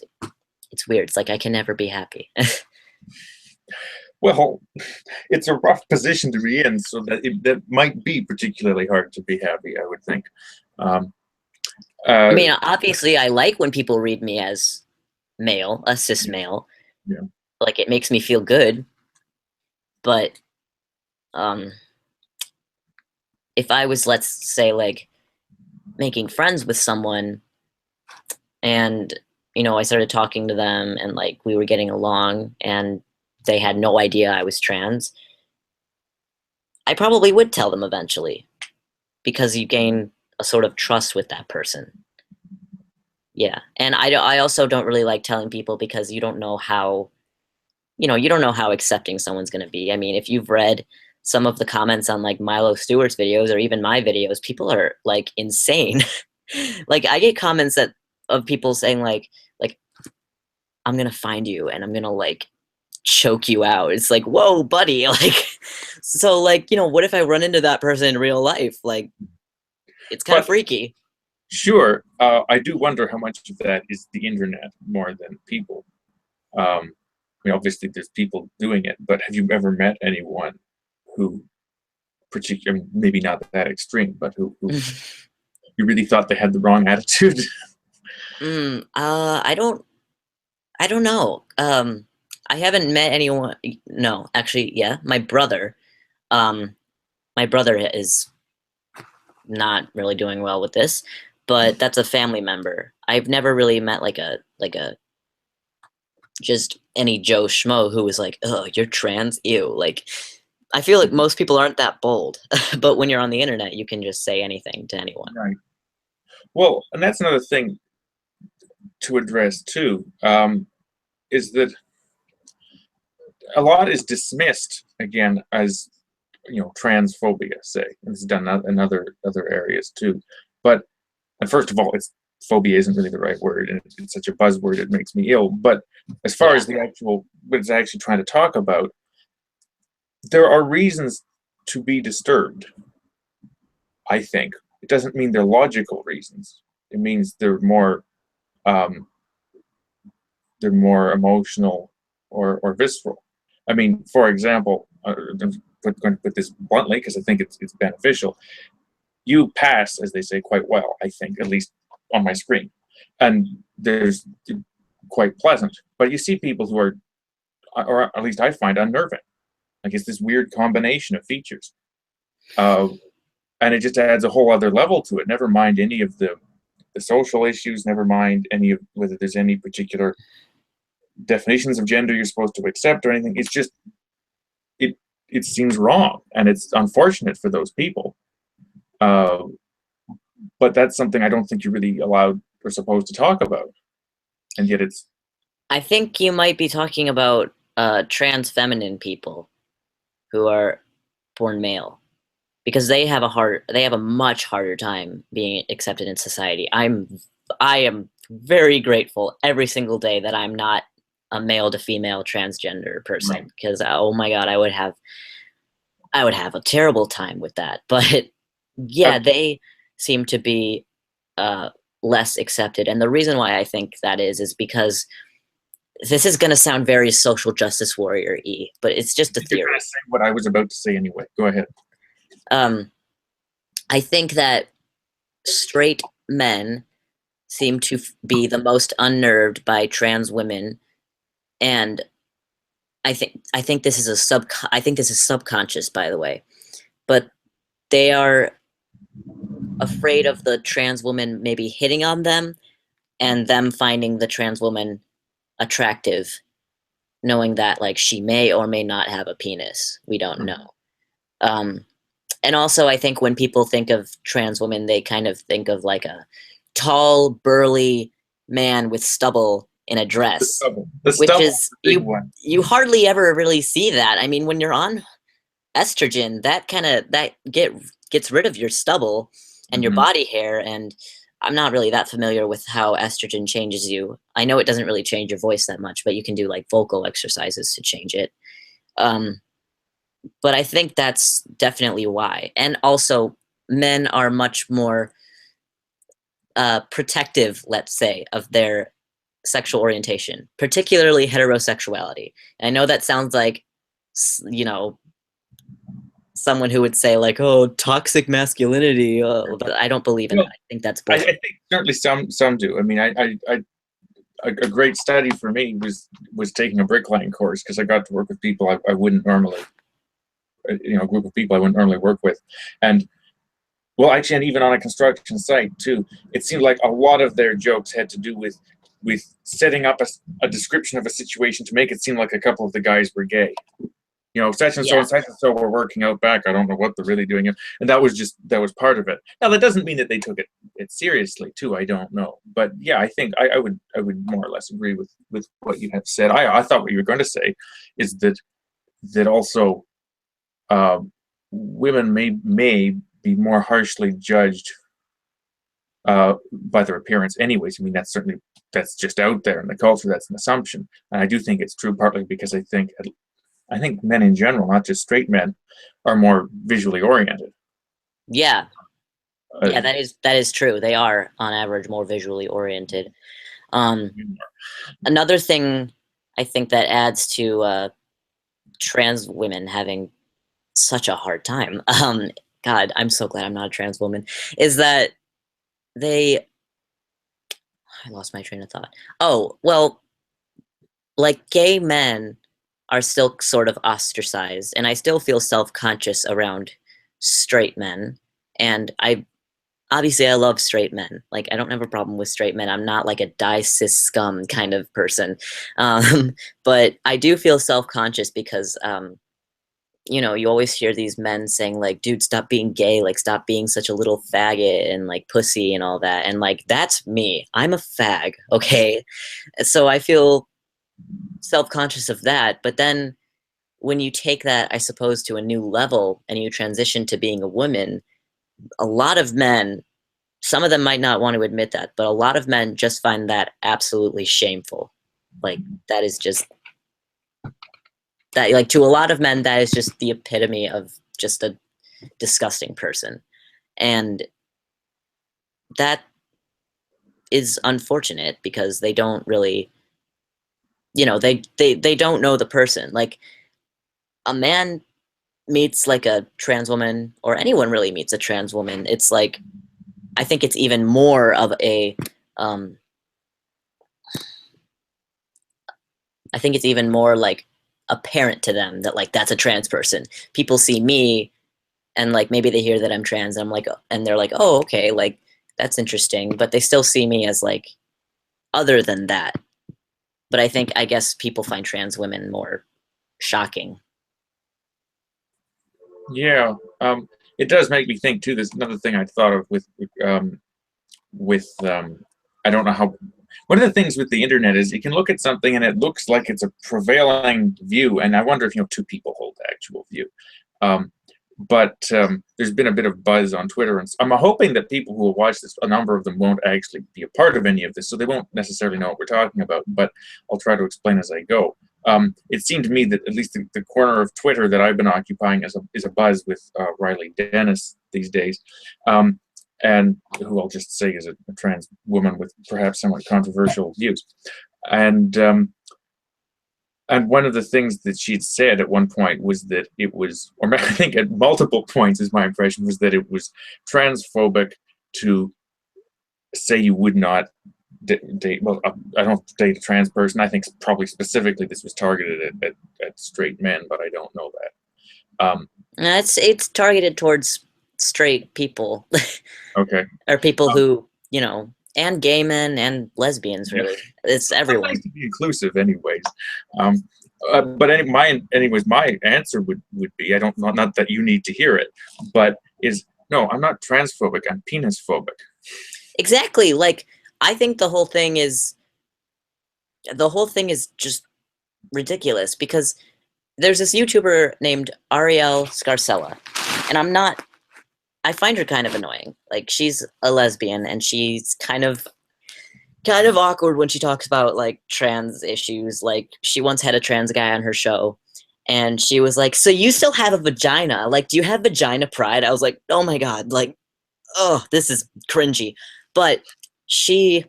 weird. It's like I can never be happy. Well, it's a rough position to be in, so that might be particularly hard to be happy, I would think. I mean, obviously, I like when people read me as male, a cis male. Yeah. Like, it makes me feel good. But if I was, let's say, like, making friends with someone, and I started talking to them, and like we were getting along, and they had no idea I was trans, I probably would tell them eventually, because you gain a sort of trust with that person. Yeah, and I also don't really like telling people, because you don't know how accepting someone's going to be. I mean, if you've read some of the comments on like Milo Stewart's videos, or even my videos, people are like insane. Like, I get comments of people saying like I'm gonna find you and I'm gonna like choke you out. It's like, whoa, buddy. Like, so like, what if I run into that person in real life? Like, it's kind of freaky. Sure. I do wonder how much of that is the internet more than people. I mean, obviously there's people doing it, but have you ever met anyone who, I mean, maybe not that extreme, but who you really thought they had the wrong attitude? I don't know. I haven't met anyone. No, actually, yeah, my brother. My brother is not really doing well with this, but that's a family member. I've never really met like a just any Joe Schmo who was like, "Oh, you're trans, ew." Like, I feel like most people aren't that bold, but when you're on the internet, you can just say anything to anyone. Right. Well, and that's another thing to address too, is that a lot is dismissed again as, you know, transphobia, say, and it's done in other areas too. But and first of all, it's phobia isn't really the right word, and it's such a buzzword it makes me ill. But as far as the actual what it's actually trying to talk about, there are reasons to be disturbed. I think it doesn't mean they're logical reasons. It means they're more emotional or visceral. I mean, for example, I'm going to put this bluntly because I think it's beneficial. You pass, as they say, quite well, I think, at least on my screen. And there's quite pleasant. But you see people who are, or at least I find, unnerving. Like it's this weird combination of features. And it just adds a whole other level to it. Never mind any of the social issues, never mind any of whether there's any particular definitions of gender you're supposed to accept or anything. It's just, it seems wrong. And it's unfortunate for those people. But that's something I don't think you're really allowed or supposed to talk about. And yet it's... I think you might be talking about trans feminine people who are born male, because they have a much harder time being accepted in society. I am very grateful every single day that I'm not a male to female transgender person, because oh my god, I would have a terrible time with that. But yeah, they seem to be less accepted, and the reason why I think that is because this is going to sound very social justice warrior-y, but it's just a theory. You're going to say what I was about to say anyway. Go ahead. I think that straight men seem to be the most unnerved by trans women, and I think this is subconscious, by the way, but they are afraid of the trans woman maybe hitting on them and them finding the trans woman attractive, knowing that like she may or may not have a penis. We don't know. And also, I think when people think of trans women, they kind of think of like a tall, burly man with stubble in a dress, which is you hardly ever really see that. I mean, when you're on estrogen, that gets rid of your stubble and your body hair. And I'm not really that familiar with how estrogen changes you. I know it doesn't really change your voice that much, but you can do like vocal exercises to change it. But I think that's definitely why. And also, men are much more protective, let's say, of their sexual orientation, particularly heterosexuality. And I know that sounds like, you know, someone who would say like, "Oh, toxic masculinity," but I don't believe in that. I think that's bullshit. I think certainly some do. I mean, a great study for me was taking a bricklaying course, because I got to work with people I wouldn't normally, a group of people I wouldn't normally work with. And well, actually, and even on a construction site too, it seemed like a lot of their jokes had to do with setting up a description of a situation to make it seem like a couple of the guys were gay. You know, such and so and such and so were working out back. I don't know what they're really doing. And that was part of it. Now, that doesn't mean that they took it seriously too. I don't know. But yeah, I think I would more or less agree with what you have said. I thought what you were going to say is that also women may be more harshly judged by their appearance anyways. I mean, that's just out there in the culture. That's an assumption. And I do think it's true, partly because I think men in general, not just straight men, are more visually oriented. Yeah. Yeah, that is true. They are, on average, more visually oriented. Another thing I think that adds to trans women having such a hard time, God, I'm so glad I'm not a trans woman, is that I lost my train of thought. Oh, well, like gay men are still sort of ostracized, and I still feel self-conscious around straight men, and I obviously I love straight men. Like I don't have a problem with straight men. I'm not like a die cis scum kind of person. But I do feel self-conscious because you know, you always hear these men saying like, dude, stop being gay, like stop being such a little faggot and like pussy and all that. And like that's me. I'm a fag, okay? So I feel self-conscious of that. But then when you take that, I suppose, to a new level and you transition to being a woman, a lot of men, some of them might not want to admit that, but a lot of men just find that absolutely shameful. Like that is just that, like to a lot of men, that is just the epitome of just a disgusting person. And that is unfortunate because they don't really, you know, they don't know the person. Like a man meets like a trans woman, or anyone really meets a trans woman, it's like I think it's even more of a um I think it's even more like apparent to them that like that's a trans person. People see me and like maybe they hear that I'm trans and I'm like and they're like, "Oh, okay, like that's interesting," but they still see me as like other than that. But I guess people find trans women more shocking. Yeah, it does make me think too. There's another thing I thought of with I don't know how. One of the things with the internet is you can look at something and it looks like it's a prevailing view, and I wonder if two people hold the actual view. But there's been a bit of buzz on Twitter, and I'm hoping that people who will watch this, a number of them won't actually be a part of any of this, so they won't necessarily know what we're talking about. But I'll try to explain as I go. It seemed to me that at least the corner of Twitter that I've been occupying is a buzz with Riley Dennis these days, and who I'll just say is a trans woman with perhaps somewhat controversial views, and one of the things that she'd said at one point was that it was, or I think at multiple points, is my impression, was that it was transphobic to say you would not date. Well, I don't date a trans person. I think probably specifically this was targeted at straight men, but I don't know that. It's targeted towards straight people. Okay. Or people who, you know, and gay men and lesbians, really. Yeah. It's everyone. It's nice to be inclusive, anyways. But anyways, my answer would be, I don't, not that you need to hear it, but is no, I'm not transphobic. I'm penis phobic. Exactly. Like I think the whole thing is just ridiculous because there's this YouTuber named Ariel Scarcella, and I find her kind of annoying. Like she's a lesbian and she's kind of awkward when she talks about like trans issues. Like she once had a trans guy on her show and she was like, "So you still have a vagina? Like do you have vagina pride?" I was like, "Oh my god, like oh, this is cringy." But she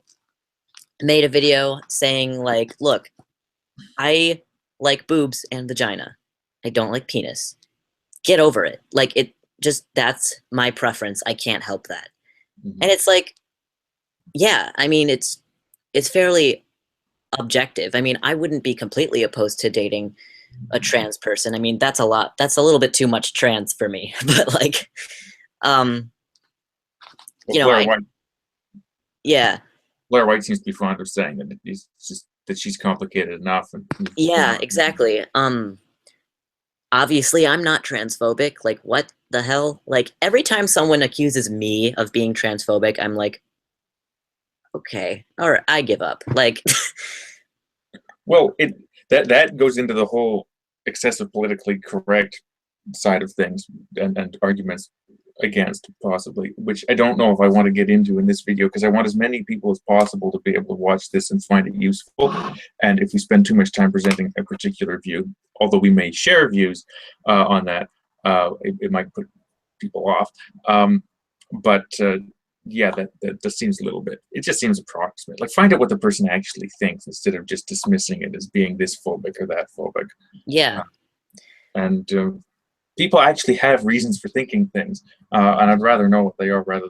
made a video saying like, "Look, I like boobs and vagina. I don't like penis. Get over it. Like it just that's my preference. I can't help that." Mm-hmm. And it's like, yeah, I mean it's fairly objective. I mean, I wouldn't be completely opposed to dating a trans person. I mean, that's a little bit too much trans for me. But like you know, White, yeah. Blair White seems to be fond of saying that it's just that she's complicated enough. And Yeah, exactly. Obviously I'm not transphobic. Like what the hell? Like every time someone accuses me of being transphobic, I'm like, okay, all right, I give up. Like well, that goes into the whole excessive politically correct side of things and arguments against, possibly, which I don't know if I want to get into in this video, because I want as many people as possible to be able to watch this and find it useful. And if we spend too much time presenting a particular view, although we may share views on that, it might put people off. But yeah, that just seems a little bit, it just seems approximate. Like, find out what the person actually thinks instead of just dismissing it as being this phobic or that phobic. yeah. And people actually have reasons for thinking things, and I'd rather know what they are rather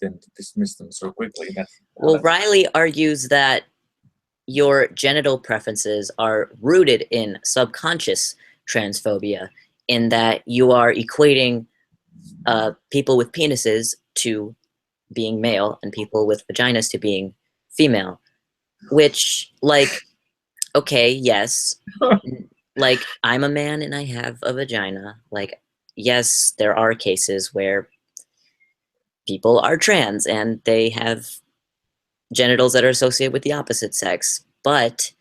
than dismiss them so quickly. Well, Riley argues that your genital preferences are rooted in subconscious transphobia, in that you are equating people with penises to being male and people with vaginas to being female, which, like, okay, yes, like, I'm a man and I have a vagina. Like, yes, there are cases where people are trans and they have genitals that are associated with the opposite sex, but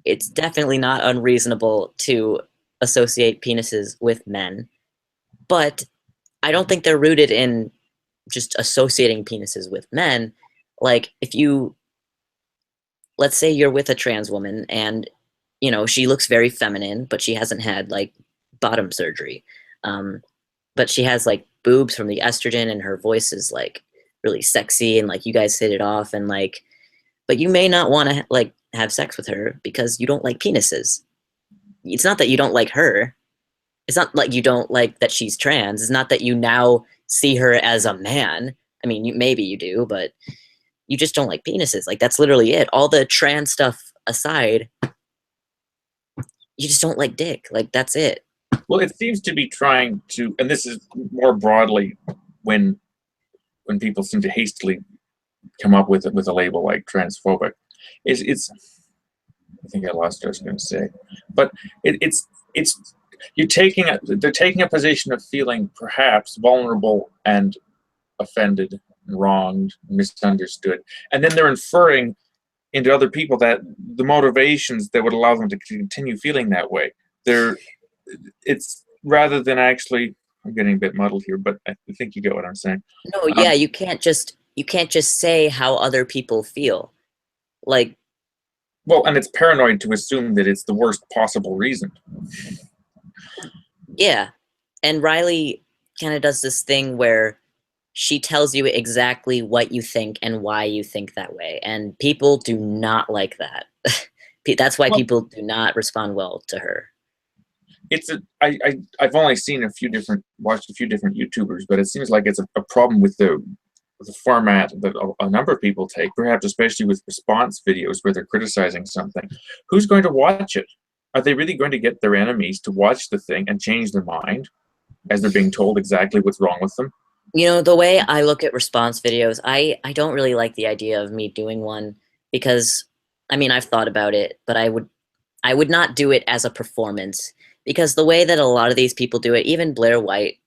it's definitely not unreasonable to associate penises with men. But I don't think they're rooted in just associating penises with men. Like, if you, let's say you're with a trans woman and, you know, she looks very feminine, but she hasn't had like bottom surgery. But she has like boobs from the estrogen and her voice is like really sexy and like you guys hit it off and like, but you may not want to like have sex with her because you don't like penises. It's not that you don't like her. It's not like you don't like that she's trans. It's not that you now see her as a man. I mean, maybe you do, but you just don't like penises. Like, that's literally it. All the trans stuff aside, you just don't like dick. Like, that's it. Well, it seems to be trying to, and this is more broadly when people seem to hastily come up with a label like transphobic. It's I think I lost what I was going to say, but it's they're taking a position of feeling perhaps vulnerable and offended, and wronged, misunderstood, and then they're inferring into other people that the motivations that would allow them to continue feeling that way. It's rather than actually. I'm getting a bit muddled here, but I think you get what I'm saying. No, yeah, you can't just say how other people feel. Like, well, and it's paranoid to assume that it's the worst possible reason. yeah. And Riley kind of does this thing where she tells you exactly what you think and why you think that way. And people do not like that. That's why people do not respond well to her. I've only seen watched a few different YouTubers, but it seems like it's a problem with the format that a number of people take, perhaps especially with response videos where they're criticizing something. Who's going to watch it? Are they really going to get their enemies to watch the thing and change their mind as they're being told exactly what's wrong with them? You know, the way I look at response videos, I don't really like the idea of me doing one because, I mean, I've thought about it, but I would not do it as a performance because the way that a lot of these people do it, even Blair White,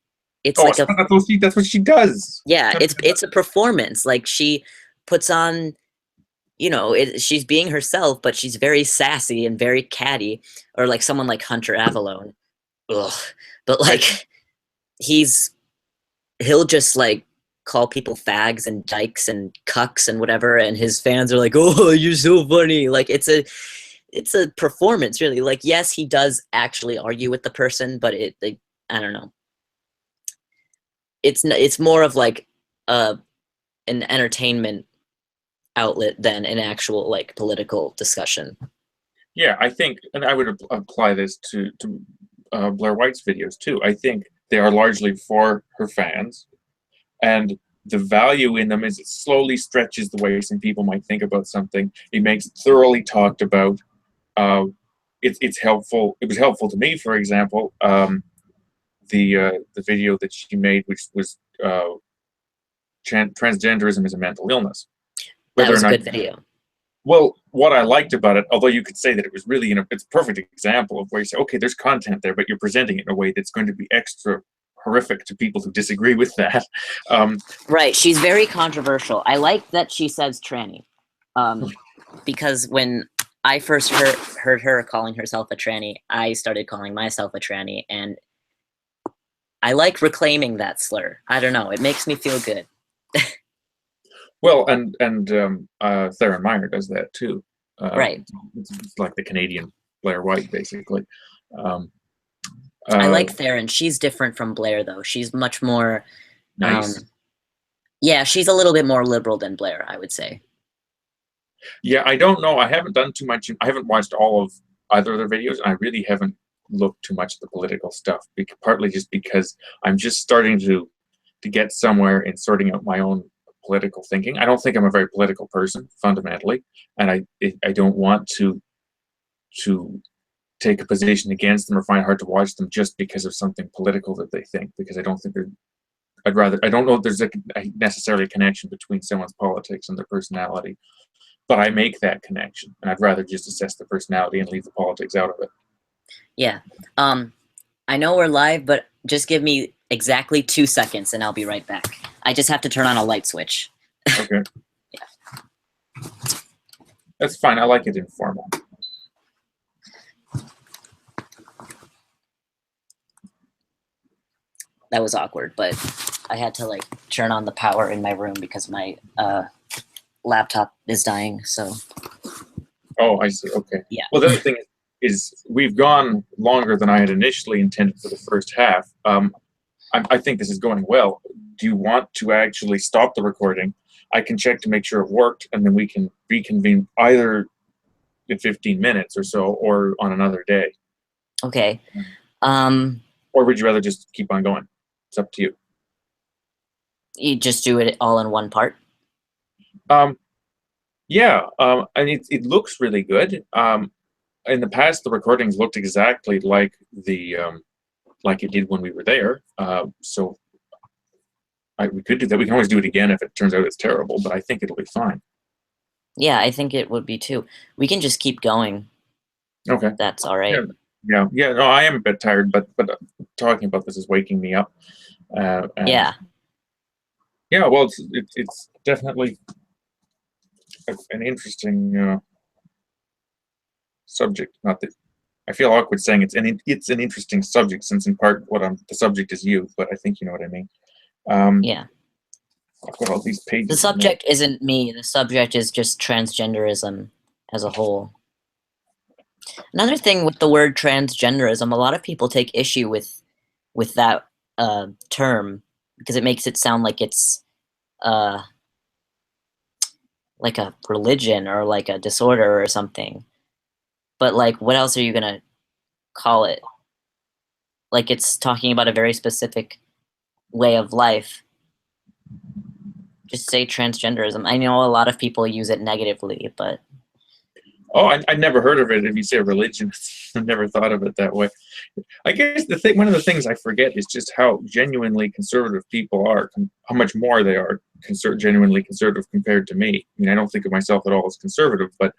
it's like that's what she does. Yeah, it's a performance. Like, she puts on, you know, she's being herself, but she's very sassy and very catty, or like someone like Hunter Avallone. Ugh. But like, he'll just like call people fags and dykes and cucks and whatever, and his fans are like, "Oh, you're so funny!" Like, it's a performance, really. Like, yes, he does actually argue with the person, but I don't know. It's more of like an entertainment outlet than an actual like political discussion. Yeah, I think, and I would apply this to Blair White's videos too. I think they are largely for her fans, and the value in them is it slowly stretches the way some people might think about something. It makes it thoroughly talked about. It's helpful. It was helpful to me, for example, the video that she made, which was transgenderism is a mental illness. That was a good video. Well, what I liked about it, although you could say that it was really, it's a perfect example of where you say, okay, there's content there, but you're presenting it in a way that's going to be extra horrific to people who disagree with that. Right. She's very controversial. I like that she says tranny, because when I first heard her calling herself a tranny, I started calling myself a tranny, and I like reclaiming that slur. I don't know. It makes me feel good. Well, and Theron Meyer does that too. Right. It's like the Canadian Blair White, basically. I like Theron. She's different from Blair, though. She's much more nice. Yeah, she's a little bit more liberal than Blair, I would say. Yeah, I don't know. I haven't done too much. I haven't watched all of either of their videos. And I really haven't looked too much at the political stuff, partly just because I'm just starting to get somewhere in sorting out my own political thinking. I don't think I'm a very political person fundamentally, and I don't want to take a position against them or find it hard to watch them just because of something political that they think, because I don't think I don't know if there's a necessarily a connection between someone's politics and their personality, but I make that connection, and I'd rather just assess the personality and leave the politics out of it. Yeah. I know we're live, but just give me exactly 2 seconds and I'll be right back. I just have to turn on a light switch. Okay. That's fine. I like it informal. That was awkward, but I had to like turn on the power in my room because my laptop is dying. So. Oh, I see. Okay. Yeah. Well, the other thing is we've gone longer than I had initially intended for the first half. I think this is going well. Do you want to actually stop the recording? I can check to make sure it worked, and then we can reconvene either in 15 minutes or so, or on another day. Okay. Or would you rather just keep on going? It's up to you. You just do it all in one part? Yeah, and it looks really good. In the past, the recordings looked exactly like like it did when we were there. So we could do that. We can always do it again if it turns out it's terrible, but I think it'll be fine. Yeah, I think it would be too. We can just keep going. Okay. That's all right. Yeah. No, I am a bit tired, but talking about this is waking me up. Yeah. Yeah. Well, it's definitely an interesting subject. Not that I feel awkward saying it's an interesting subject, since in part the subject is you, but I think you know what I mean. Yeah. I've got all these pages. The subject isn't me. The subject is just transgenderism as a whole. Another thing with the word transgenderism, a lot of people take issue with that term because it makes it sound like it's like a religion or like a disorder or something. But like, what else are you gonna call it? Like, it's talking about a very specific way of life. Just say transgenderism. I know a lot of people use it negatively, but... Oh, I never heard of it. If you say religion, I never thought of it that way. I guess one of the things I forget is just how genuinely conservative people are, how much more they are genuinely conservative compared to me. I mean, I don't think of myself at all as conservative, but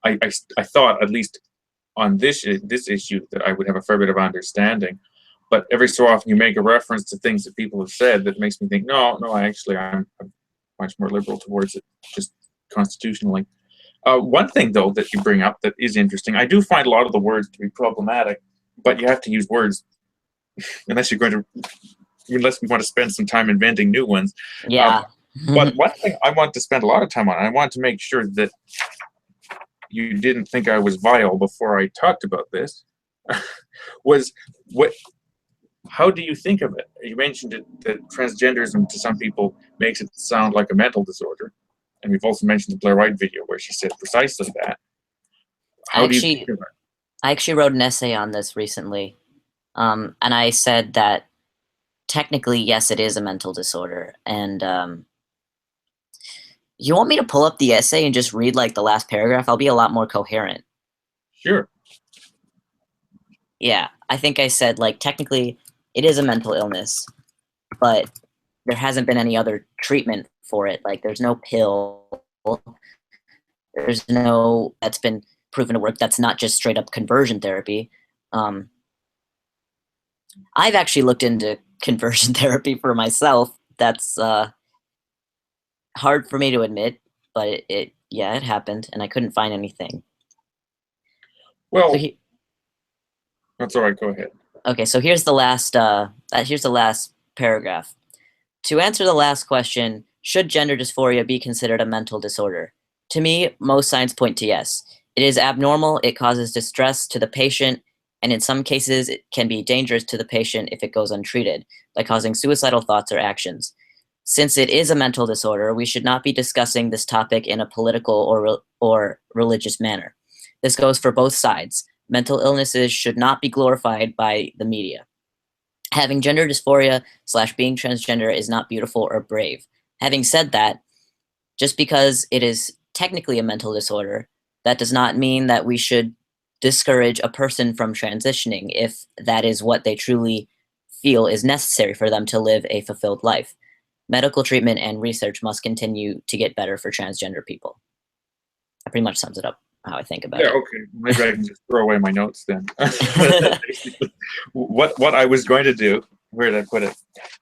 I thought, at least on this issue, that I would have a fair bit of understanding. But every so often you make a reference to things that people have said that makes me think, no, I'm much more liberal towards it, just constitutionally. One thing, though, that you bring up that is interesting, I do find a lot of the words to be problematic, but you have to use words unless we want to spend some time inventing new ones. Yeah. But one thing I want to spend a lot of time on, I want to make sure that you didn't think I was vile before I talked about this, was how do you think of it? You mentioned that transgenderism to some people makes it sound like a mental disorder. And we've also mentioned the Blair White video where she said precisely that. How do you think of it? I actually wrote an essay on this recently. And I said that technically, yes, it is a mental disorder. And you want me to pull up the essay and just read like the last paragraph? I'll be a lot more coherent. Sure. Yeah, I think I said like technically it is a mental illness, but there hasn't been any other treatment for it. Like there's no pill. There's no that's been proven to work. That's not just straight up conversion therapy. I've actually looked into conversion therapy for myself. That's hard for me to admit, but it happened, and I couldn't find anything. Well, that's all right. Go ahead. Okay, so here's the last paragraph. To answer the last question, should gender dysphoria be considered a mental disorder? To me, most signs point to yes. It is abnormal, it causes distress to the patient, and in some cases it can be dangerous to the patient if it goes untreated, by causing suicidal thoughts or actions. Since it is a mental disorder, we should not be discussing this topic in a political or religious manner. This goes for both sides. Mental illnesses should not be glorified by the media. Having gender dysphoria / being transgender is not beautiful or brave. Having said that, just because it is technically a mental disorder, that does not mean that we should discourage a person from transitioning if that is what they truly feel is necessary for them to live a fulfilled life. Medical treatment and research must continue to get better for transgender people. That pretty much sums it up how I think about Yeah, it. okay. Maybe I can just throw away my notes then. What I was going to do, where did I put it?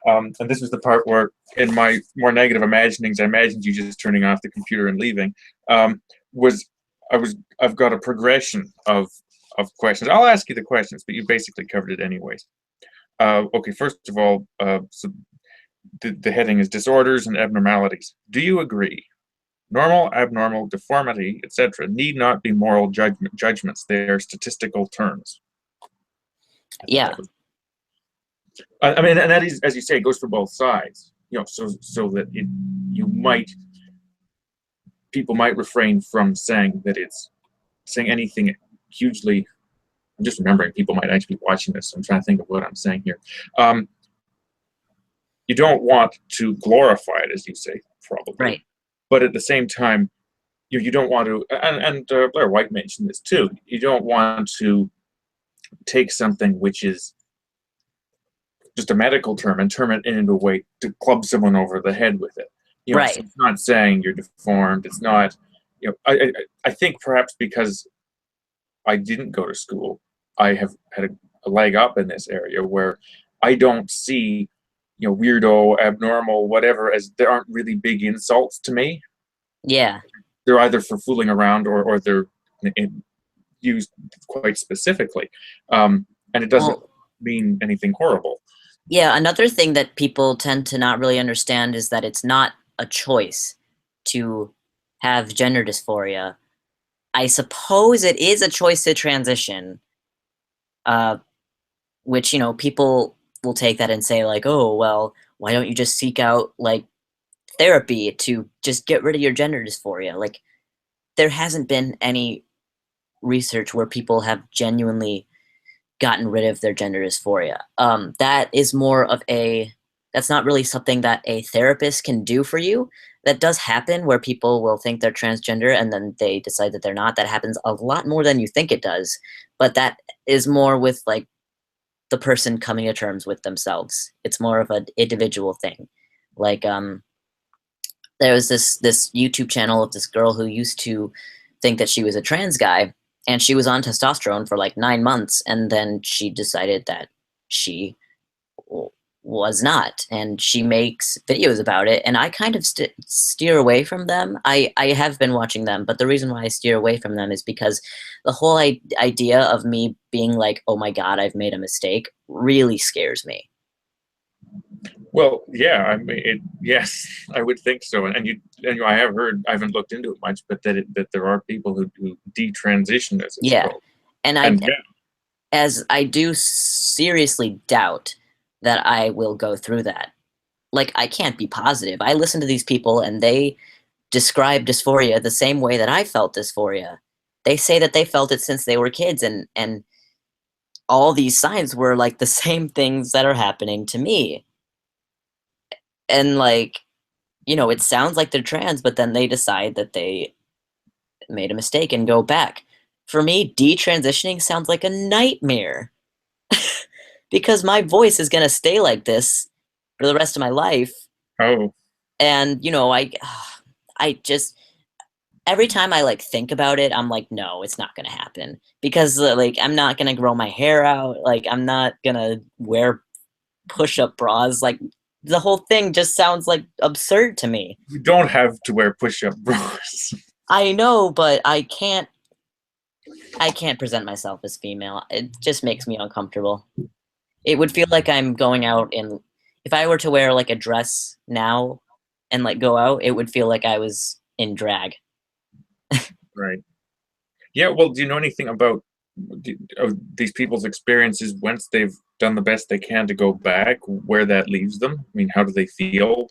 And this was the part where, in my more negative imaginings, I imagined you just turning off the computer and leaving. Was I've got a progression of questions. I'll ask you the questions, but you basically covered it anyways. Okay, first of all, so the heading is disorders and abnormalities. Do you agree? Normal, abnormal, deformity, etc., need not be moral judgments. They are statistical terms. Yeah. I mean, and that is, as you say, it goes for both sides. You know, so that people might refrain from saying anything hugely. I'm just remembering people might actually be watching this. So I'm trying to think of what I'm saying here. You don't want to glorify it, as you say, probably. Right. But at the same time, you don't want to, and Blair White mentioned this too, you don't want to take something which is just a medical term and turn it into a way to club someone over the head with it. You know, Right. so it's not saying you're deformed. It's not, you know, I think perhaps because I didn't go to school, I have had a leg up in this area where I don't see, you know, weirdo, abnormal, whatever, as there aren't really big insults to me. Yeah. They're either for fooling around or they're used quite specifically. And it doesn't mean anything horrible. Yeah, another thing that people tend to not really understand is that it's not a choice to have gender dysphoria. I suppose it is a choice to transition, which, you know, people will take that and say, like, oh, well, why don't you just seek out, like, therapy to just get rid of your gender dysphoria? Like, there hasn't been any research where people have genuinely gotten rid of their gender dysphoria. That is more of that's not really something that a therapist can do for you. That does happen where people will think they're transgender and then they decide that they're not. That happens a lot more than you think it does. But that is more with like the person coming to terms with themselves. It's more of an individual thing. Like there was this YouTube channel of this girl who used to think that she was a trans guy, and she was on testosterone for like 9 months, and then she decided that she was not, and she makes videos about it, and I kind of steer away from them. I have been watching them, but the reason why I steer away from them is because the whole idea of me being like, oh my god, I've made a mistake, really scares me. Well, yeah, I mean, yes, I would think so. And I have heard, I haven't looked into it much, but that there are people who detransition, as it's Yeah, called. and Yeah. as I do seriously doubt that I will go through that. Like, I can't be positive. I listen to these people and they describe dysphoria the same way that I felt dysphoria. They say that they felt it since they were kids, and all these signs were like the same things that are happening to me. And like, you know, it sounds like they're trans, but then they decide that they made a mistake and go back. For me, detransitioning sounds like a nightmare. Because my voice is gonna stay like this for the rest of my life. Oh. And you know, I just every time I like think about it, I'm like, no, it's not gonna happen because like I'm not gonna grow my hair out. Like I'm not gonna wear push-up bras. Like the whole thing just sounds like absurd to me. You don't have to wear push-up bras. I know, but I can't present myself as female. It just makes me uncomfortable. It would feel like I'm going out in if I were to wear like a dress now and like go out, it would feel like I was in drag. Right. Yeah, well, do you know anything about these people's experiences once they've done the best they can to go back, where that leaves them? I mean, how do they feel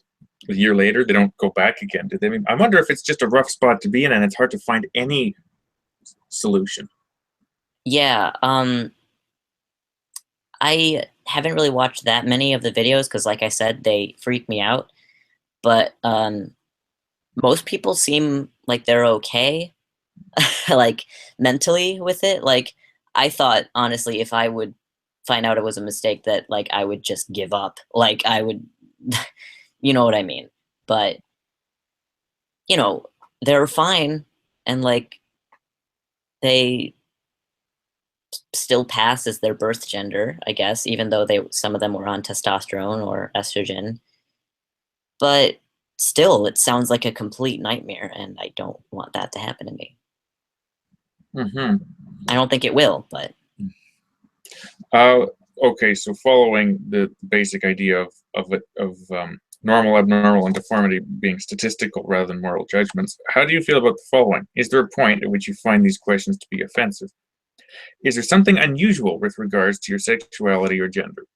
a year later? They don't go back again, do they? I mean, I wonder if it's just a rough spot to be in and it's hard to find any solution. Yeah, I haven't really watched that many of the videos because, like I said, they freak me out. But most people seem like they're okay, like mentally with it. Like I thought, honestly, if I would find out it was a mistake, that like I would just give up. Like I would, you know what I mean? But you know, they're fine, and like they still pass as their birth gender, I guess, even though some of them were on testosterone or estrogen. But still, it sounds like a complete nightmare, and I don't want that to happen to me. Mm-hmm. I don't think it will, but Okay, so following the basic idea of normal, abnormal, and deformity being statistical rather than moral judgments, how do you feel about the following? Is there a point at which you find these questions to be offensive? Is there something unusual with regards to your sexuality or gender?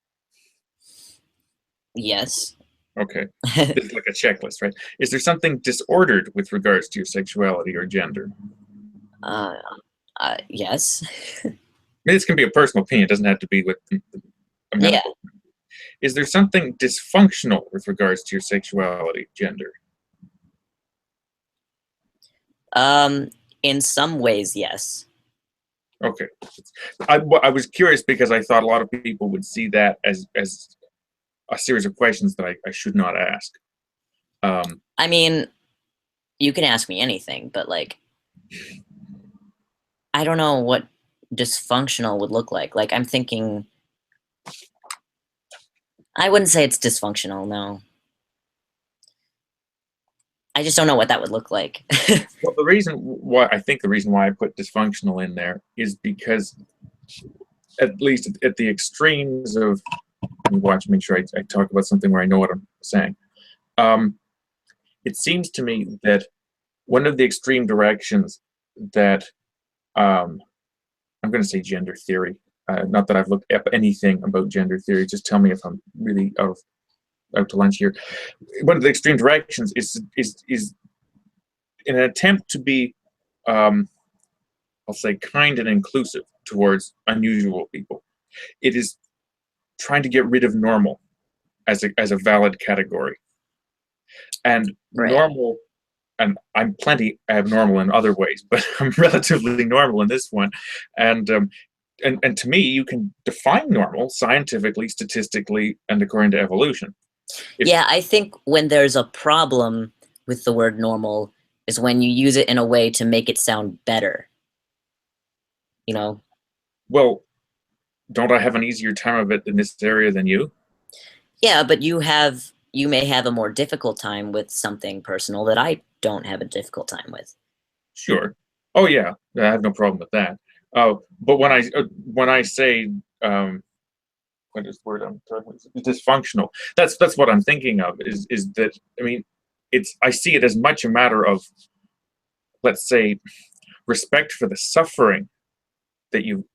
yes. Okay, it's like a checklist, right? Is there something disordered with regards to your sexuality or gender? uh, yes. This can be a personal opinion. It doesn't have to be with a Yeah. medical. Is there something dysfunctional with regards to your sexuality, gender? In some ways, yes. Okay. I was curious because I thought a lot of people would see that as a series of questions that I should not ask. I mean, you can ask me anything, but like, I don't know what dysfunctional would look like. Like, I'm thinking, I wouldn't say it's dysfunctional, no. I just don't know what that would look like. Well, the reason why I put dysfunctional in there is because, at least at the extremes of, let me make sure I talk about something where I know what I'm saying. It seems to me that one of the extreme directions that I'm going to say gender theory. Not that I've looked up anything about gender theory. Just tell me if I'm really out to lunch here. One of the extreme directions is in an attempt to be, I'll say, kind and inclusive towards unusual people. It is trying to get rid of normal as a valid category, and Right. normal. And I'm plenty abnormal in other ways, but I'm relatively normal in this one. And to me, you can define normal scientifically, statistically, and according to evolution. Yeah, I think when there's a problem with the word normal is when you use it in a way to make it sound better. You know? Well, don't I have an easier time of it in this area than you? Yeah, but you may have a more difficult time with something personal that I don't have a difficult time with. Sure. Oh yeah, I have no problem with that. But when I say what is the word I'm talking about? Dysfunctional. That's what I'm thinking of. Is that, I mean, I see it as much a matter of, let's say, respect for the suffering that you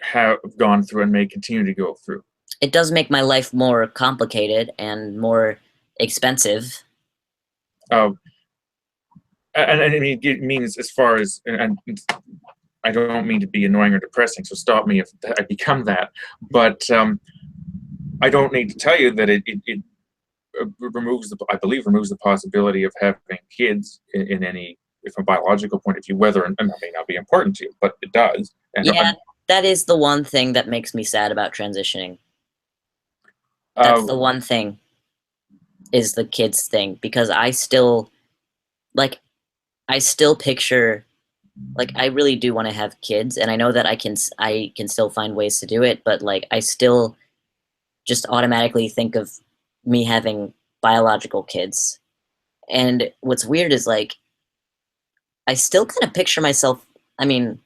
have gone through and may continue to go through. It does make my life more complicated and more expensive. And I mean, it means, as far as, and I don't mean to be annoying or depressing, so stop me if I become that. But I don't need to tell you that it removes I believe removes the possibility of having kids in any, from a biological point of view, whether, and that may not be important to you, but it does. And Yeah, that is the one thing that makes me sad about transitioning. That's the one thing, is the kids thing, because I still picture, like, I really do want to have kids, and I know that I can still find ways to do it, but like I still just automatically think of me having biological kids. And what's weird is, like, I still kind of picture myself, I mean,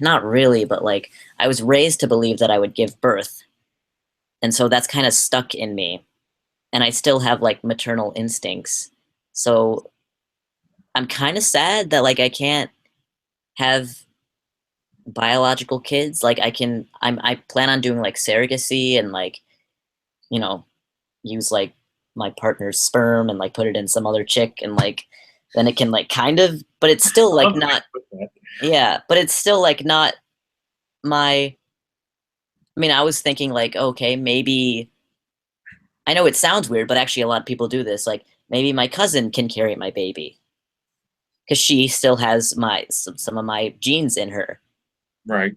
not really, but like I was raised to believe that I would give birth. And so that's kind of stuck in me. And I still have like maternal instincts. So I'm kind of sad that like I can't have biological kids. Like I plan on doing like surrogacy and like, you know, use like my partner's sperm and like put it in some other chick, and like then it can like kind of, but it's still like not, yeah, but it's still like not my, I mean, I was thinking like, okay, maybe, I know it sounds weird, but actually a lot of people do this. Like maybe my cousin can carry my baby because she still has some of my genes in her. right.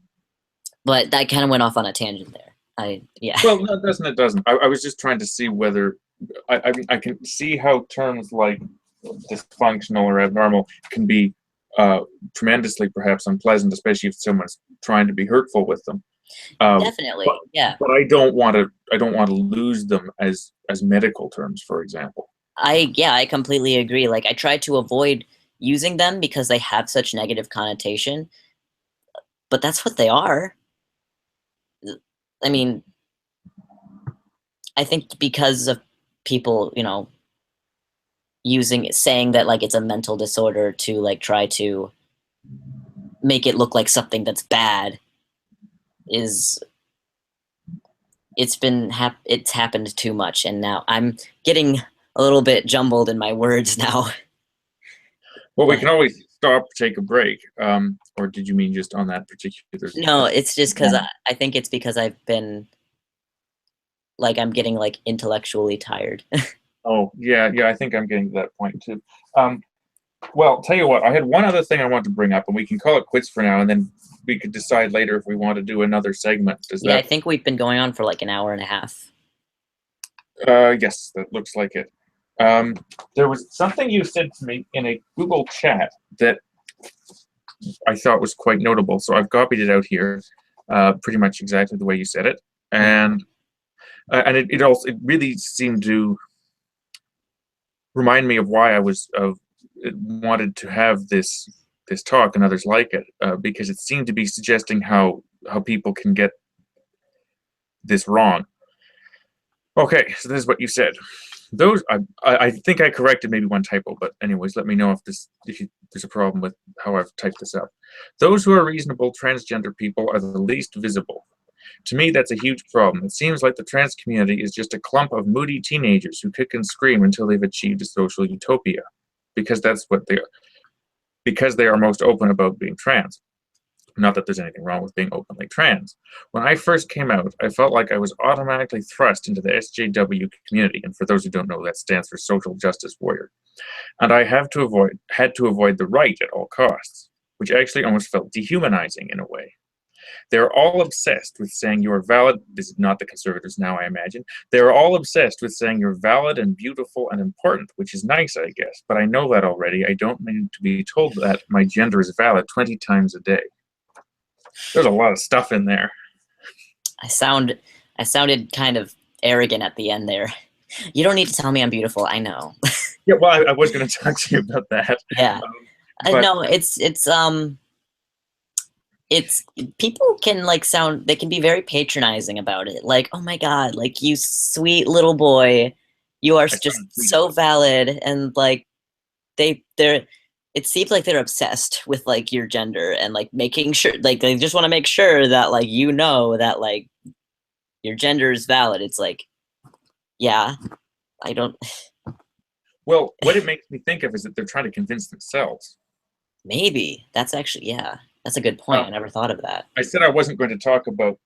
But that kind of went off on a tangent there. Yeah. Well, no, it doesn't. It doesn't. I was just trying to see whether I can see how terms like dysfunctional or abnormal can be tremendously perhaps unpleasant, especially if someone's trying to be hurtful with them. Definitely. Yeah. But I don't want to. I don't want to lose them as medical terms, for example. I completely agree. Like I try to avoid using them because they have such negative connotation, but that's what they are. I mean, I think because of people, saying that like it's a mental disorder to like try to make it look like something that's bad is it's happened too much, and now I'm getting a little bit jumbled in my words now. Well, we can always stop, take a break. Or did you mean just on that particular? No, it's just because I think it's because I've been like I'm getting like intellectually tired. Oh, yeah, I think I'm getting to that point too. Well, tell you what, I had one other thing I want to bring up, and we can call it quits for now, and then we could decide later if we want to do another segment. Yeah, I think we've been going on for like an hour and a half. Yes, that looks like it. There was something you said to me in a Google chat that I thought was quite notable, so I've copied it out here, pretty much exactly the way you said it, and it really seemed to remind me of why I wanted to have this talk and others like it, because it seemed to be suggesting how people can get this wrong. Okay, so this is what you said. Those I think I corrected maybe one typo, but anyways, let me know if there's a problem with how I've typed this up. Those who are reasonable transgender people are the least visible. To me, that's a huge problem. It seems like the trans community is just a clump of moody teenagers who kick and scream until they've achieved a social utopia, because that's what they are. Because they are most open about being trans. Not that there's anything wrong with being openly trans. When I first came out, I felt like I was automatically thrust into the SJW community, and for those who don't know, that stands for Social Justice Warrior. And I had to avoid the right at all costs, which actually almost felt dehumanizing in a way. They're all obsessed with saying you're valid. This is not the conservatives now, I imagine. They're all obsessed with saying you're valid and beautiful and important, which is nice, I guess. But I know that already. I don't need to be told that my gender is valid 20 times a day. There's a lot of stuff in there. I sounded kind of arrogant at the end there. You don't need to tell me I'm beautiful. I know. Yeah, well, I was going to talk to you about that. Yeah. No, it's people can like they can be very patronizing about it. Like, oh my God, like you sweet little boy, you are just so valid. And like it seems like they're obsessed with like your gender and like making sure, like they just want to make sure that like, that like your gender is valid. It's like, yeah, I don't. Well, what it makes me think of is that they're trying to convince themselves. Maybe that's actually, yeah, that's a good point. I never thought of that. I said I wasn't going to talk about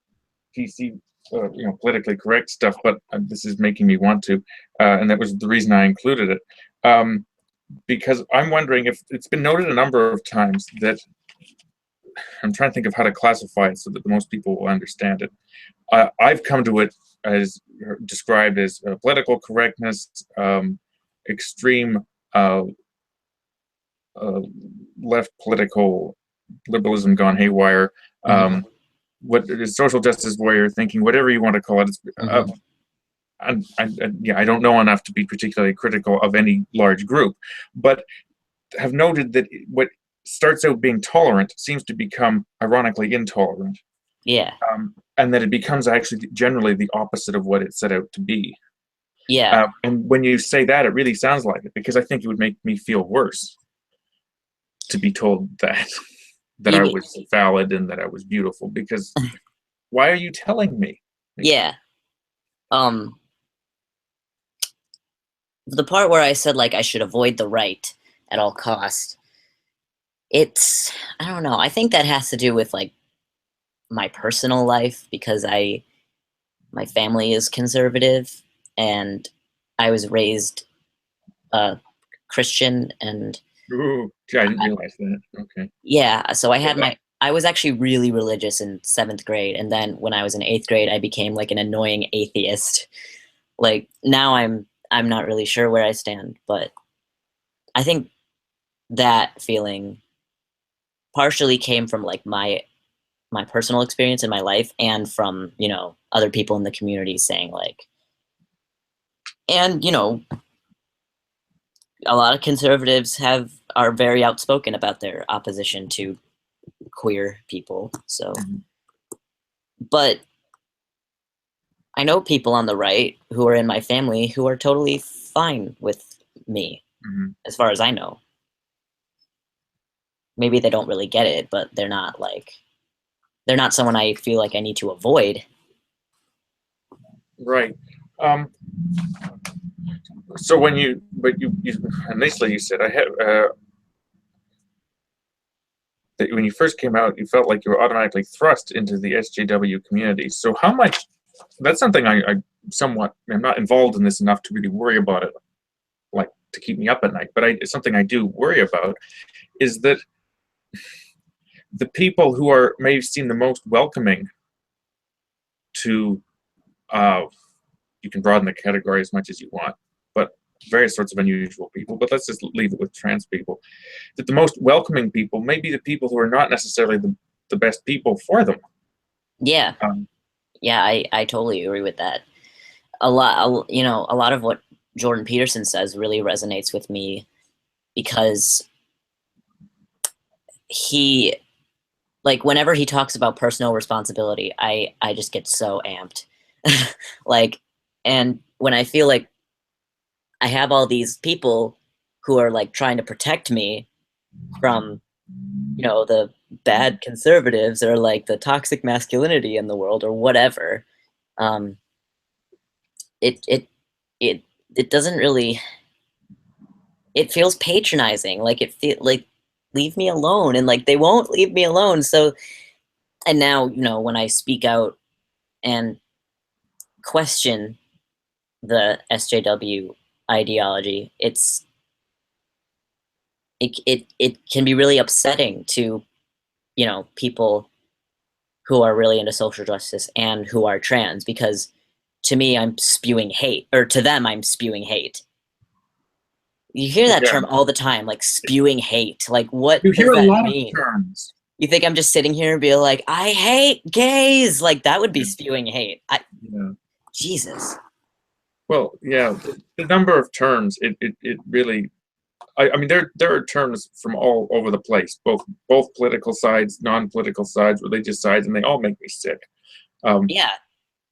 PC, politically correct stuff, but this is making me want to, and that was the reason I included it, because I'm wondering if it's been noted a number of times that I'm trying to think of how to classify it so that the most people will understand it. I've come to it as described as political correctness, extreme left political liberalism gone haywire, what is social justice warrior thinking, whatever you want to call it. I don't know enough to be particularly critical of any large group, but have noted that what starts out being tolerant seems to become ironically intolerant. Yeah. And that it becomes actually generally the opposite of what it set out to be. Yeah. And when you say that, it really sounds like it, because I think it would make me feel worse to be told that I was valid and that I was beautiful, because why are you telling me? Yeah. The part where I said like I should avoid the right at all costs, I don't know. I think that has to do with like my personal life, because my family is conservative and I was raised Christian, and Ooh, I didn't realize that. Okay. Yeah, so I had I was actually really religious in 7th grade, and then when I was in 8th grade, I became like an annoying atheist. Like now I'm not really sure where I stand, but I think that feeling partially came from like my personal experience in my life and from, other people in the community saying like, and a lot of conservatives are very outspoken about their opposition to queer people. So, but I know people on the right who are in my family who are totally fine with me, as far as I know. Maybe they don't really get it, but they're not someone I feel like I need to avoid. Right. So you initially you said I had that when you first came out, you felt like you were automatically thrust into the SJW community. So how much? That's something I somewhat am not involved in this enough to really worry about it, like to keep me up at night. But it's something I do worry about is that the people who are may seem the most welcoming to, you can broaden the category as much as you want, but various sorts of unusual people, but let's just leave it with trans people, that the most welcoming people may be the people who are not necessarily the best people for them. Yeah. Yeah, I totally agree with that. A lot of what Jordan Peterson says really resonates with me because he, like, whenever he talks about personal responsibility, I just get so amped. Like, and when I feel like I have all these people who are like trying to protect me from, the bad conservatives or like the toxic masculinity in the world or whatever, um, it it it it doesn't really. It feels patronizing. Like it feel like leave me alone, and like they won't leave me alone. So, and now when I speak out and question the SJW ideology, it can be really upsetting to people who are really into social justice and who are trans, because to me I'm spewing hate, or to them I'm spewing hate. You hear that term all the time, like spewing hate. Like, what You does hear a that lot of mean? terms. You think I'm just sitting here and be like, I hate gays? Like, that would be spewing hate. Yeah. Jesus. Well, yeah, the number of terms, it really, I mean, there are terms from all over the place, both political sides, non-political sides, religious sides, and they all make me sick. Yeah, I'm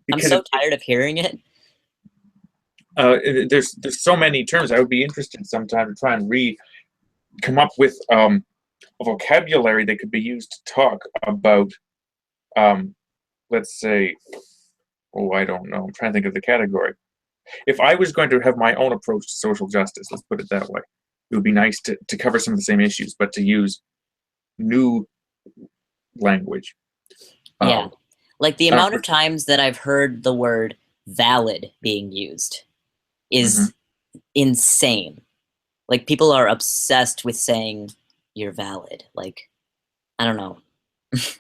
Because so tired of hearing it. there's so many terms. I would be interested sometime to try and come up with a vocabulary that could be used to talk about, let's say, oh, I don't know. I'm trying to think of the category. If I was going to have my own approach to social justice, let's put it that way, it would be nice to cover some of the same issues, but to use new language. Yeah. Like the amount of For- times that I've heard the word valid being used is insane. Like people are obsessed with saying you're valid. Like, I don't know.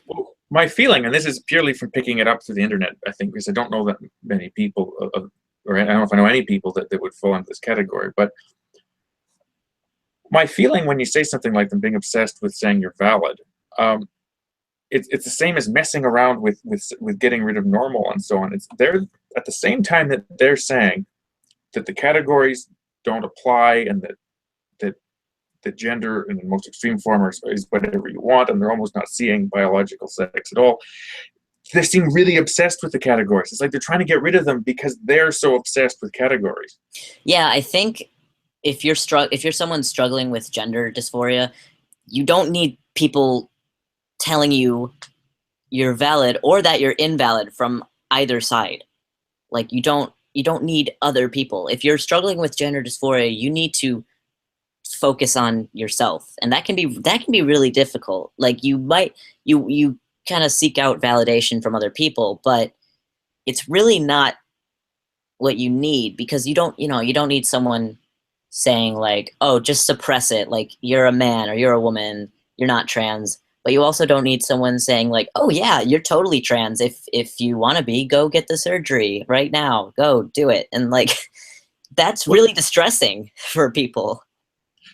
Well, my feeling, and this is purely from picking it up through the internet, I think, because I don't know that many people, or I don't know if I know any people that would fall into this category, but my feeling when you say something like them being obsessed with saying you're valid, it's the same as messing around with getting rid of normal and so on. They're at the same time that they're saying that the categories don't apply and that the gender in the most extreme form is whatever you want, and they're almost not seeing biological sex at all. They seem really obsessed with the categories. It's like they're trying to get rid of them because they're so obsessed with categories. Yeah, I think if you're someone struggling with gender dysphoria, you don't need people telling you you're valid or that you're invalid from either side. Like you don't need other people. If you're struggling with gender dysphoria, you need to focus on yourself, and that can be really difficult. Like you kind of seek out validation from other people, but it's really not what you need, because you don't need someone saying like, oh, just suppress it, like you're a man or you're a woman, you're not trans, but you also don't need someone saying like, "Oh yeah, you're totally trans. If you want to be, go get the surgery right now. Go do it." And like, that's Well, really distressing for people.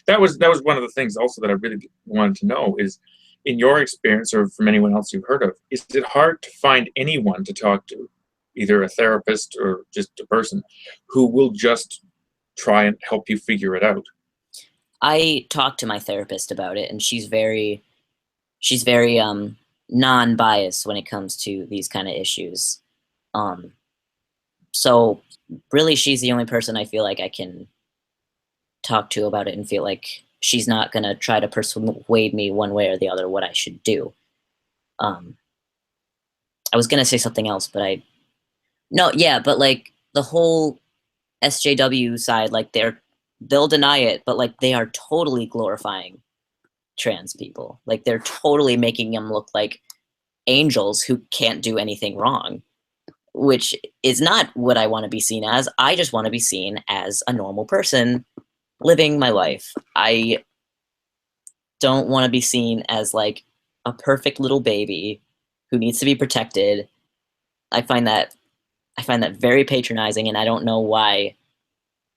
that was one of the things also that I really wanted to know is, in your experience or from anyone else you've heard of, is it hard to find anyone to talk to, either a therapist or just a person, who will just try and help you figure it out? I talked to my therapist about it, and she's very non-biased when it comes to these kind of issues. Um, so really, she's the only person I feel like I can talk to about it and feel like she's not gonna try to persuade me one way or the other what I should do. Um, I was gonna say something else, but I no, yeah, but like the whole SJW side, like they'll deny it, but like they are totally glorifying trans people. Like they're totally making them look like angels who can't do anything wrong, which is not what I want to be seen as. I just want to be seen as a normal person living my life. I don't want to be seen as like a perfect little baby who needs to be protected. I find that I find that very patronizing, and I don't know why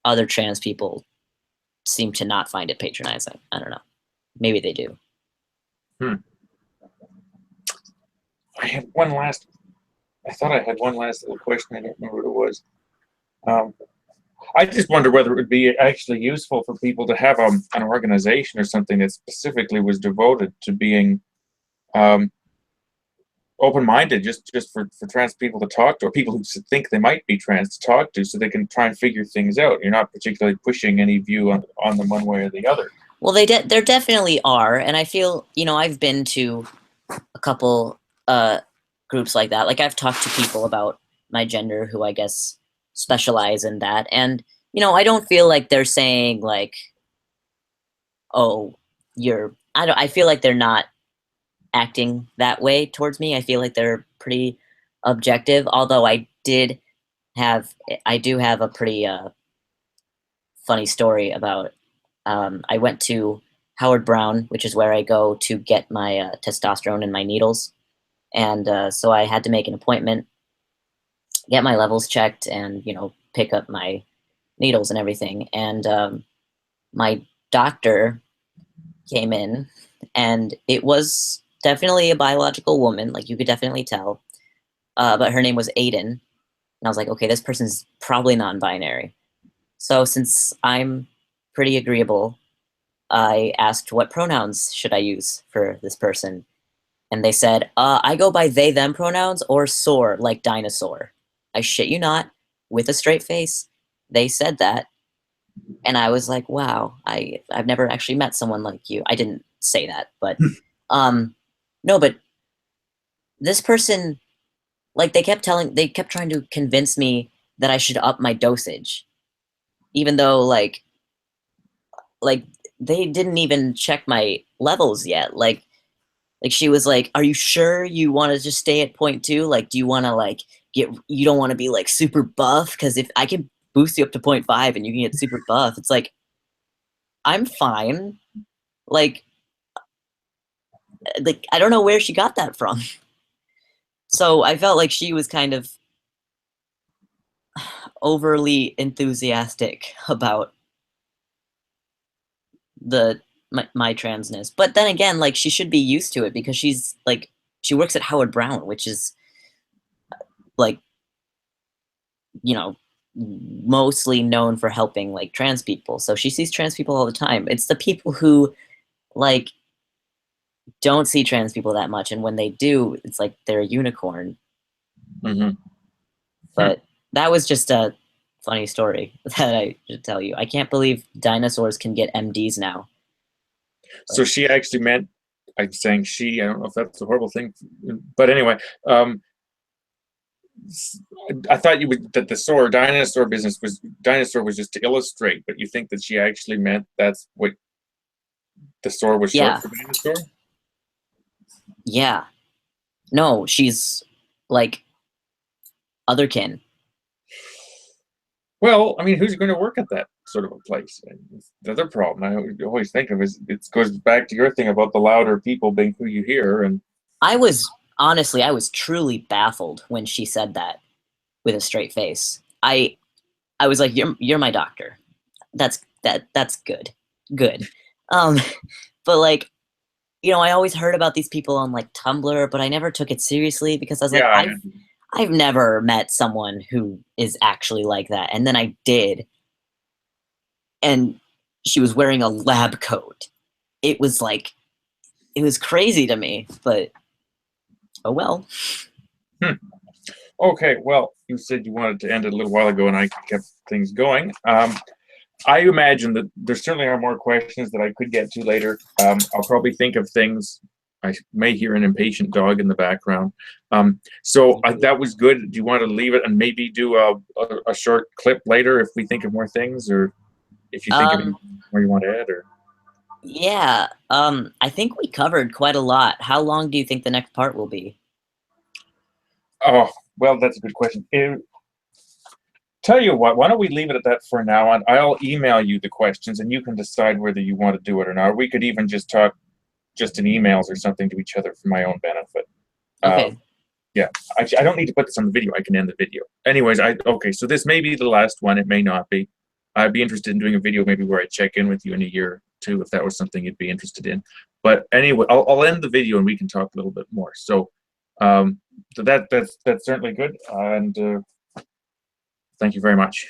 other trans people seem to not find it patronizing. I don't know. Maybe they do. Hmm. I had one last. I thought I had one last little question. I don't remember what it was. Um, I just wonder whether it would be actually useful for people to have an organization or something that specifically was devoted to being um, open-minded, just for trans people to talk to, or people who think they might be trans to talk to, so they can try and figure things out. You're not particularly pushing any view on them one way or the other. Well, there definitely are, and I feel I've been to a couple groups like that. Like I've talked to people about my gender who I guess specialize in that, and I don't feel like they're saying like, "Oh, you're." I don't. I feel like they're not acting that way towards me. I feel like they're pretty objective. Although have I do have a pretty funny story about. I went to Howard Brown, which is where I go to get my testosterone and my needles, and so I had to make an appointment, get my levels checked, and pick up my needles and everything. And my doctor came in, and it was definitely a biological woman, like you could definitely tell. But her name was Aiden, and I was like, okay, this person's probably non-binary. So since I'm pretty agreeable, I asked what pronouns should I use for this person, and they said, I go by they them pronouns or soar like dinosaur. I shit you not, with a straight face. They said that, and I was like, wow, I've never actually met someone like you. I didn't say that, but no, but this person, like they kept trying to convince me that I should up my dosage, even though like they didn't even check my levels yet. Like she was like, "Are you sure you want to just stay at point two? Like, do you want to like you don't want to be like super buff? Because if I can boost you up to point five and you can get super buff, it's like I'm fine. Like, I don't know where she got that from. So I felt like she was kind of overly enthusiastic about my transness. But then again, like she should be used to it because she works at Howard Brown, which is like you know mostly known for helping like trans people. So she sees trans people all the time. It's the people who like don't see trans people that much, and when they do, it's like they're a unicorn. Mm-hmm. But that was just a funny story that I should tell you. I can't believe dinosaurs can get MDs now. So she actually meant, I'm saying she, I don't know if that's a horrible thing, but anyway, I thought you would, that the soar dinosaur business was, dinosaur was just to illustrate, but you think that she actually meant that's what the soar was short Yeah, for dinosaur? yeah. No, she's like otherkin. Well, I mean, who's going to work at that sort of a place? And the other problem I always think of is it goes back to your thing about the louder people being who you hear. And I was honestly, I was truly baffled when she said that with a straight face. I was like, you're my doctor. That's good. Good. Um, but like, you know, I always heard about these people on like Tumblr, but I never took it seriously because I was like, yeah, I've never met someone who is actually like that. And then I did, and she was wearing a lab coat. It was like, it was crazy to me, but oh well. hmm. Okay, well, you said you wanted to end it a little while ago, and I kept things going. I imagine that there certainly are more questions that I could get to later. I'll probably think of things. I may hear an impatient dog in the background. That was good. Do you want to leave it and maybe do a short clip later if we think of more things, or if you think of anything Um, more you want to add? Or yeah, I think we covered quite a lot. How long do you think the next part will be? oh, well, that's a good question. Tell you what, why don't we leave it at that for now? And I'll email you the questions, and you can decide whether you want to do it or not. Or we could even just talk just in emails or something to each other for my own benefit. Okay. Yeah, I don't need to put this on the video. I can end the video. Anyways, okay, so this may be the last one. It may not be. I'd be interested in doing a video maybe where I check in with you in a year or two if that was something you'd be interested in. But anyway, I'll end the video and we can talk a little bit more. So, that's certainly good. And thank you very much.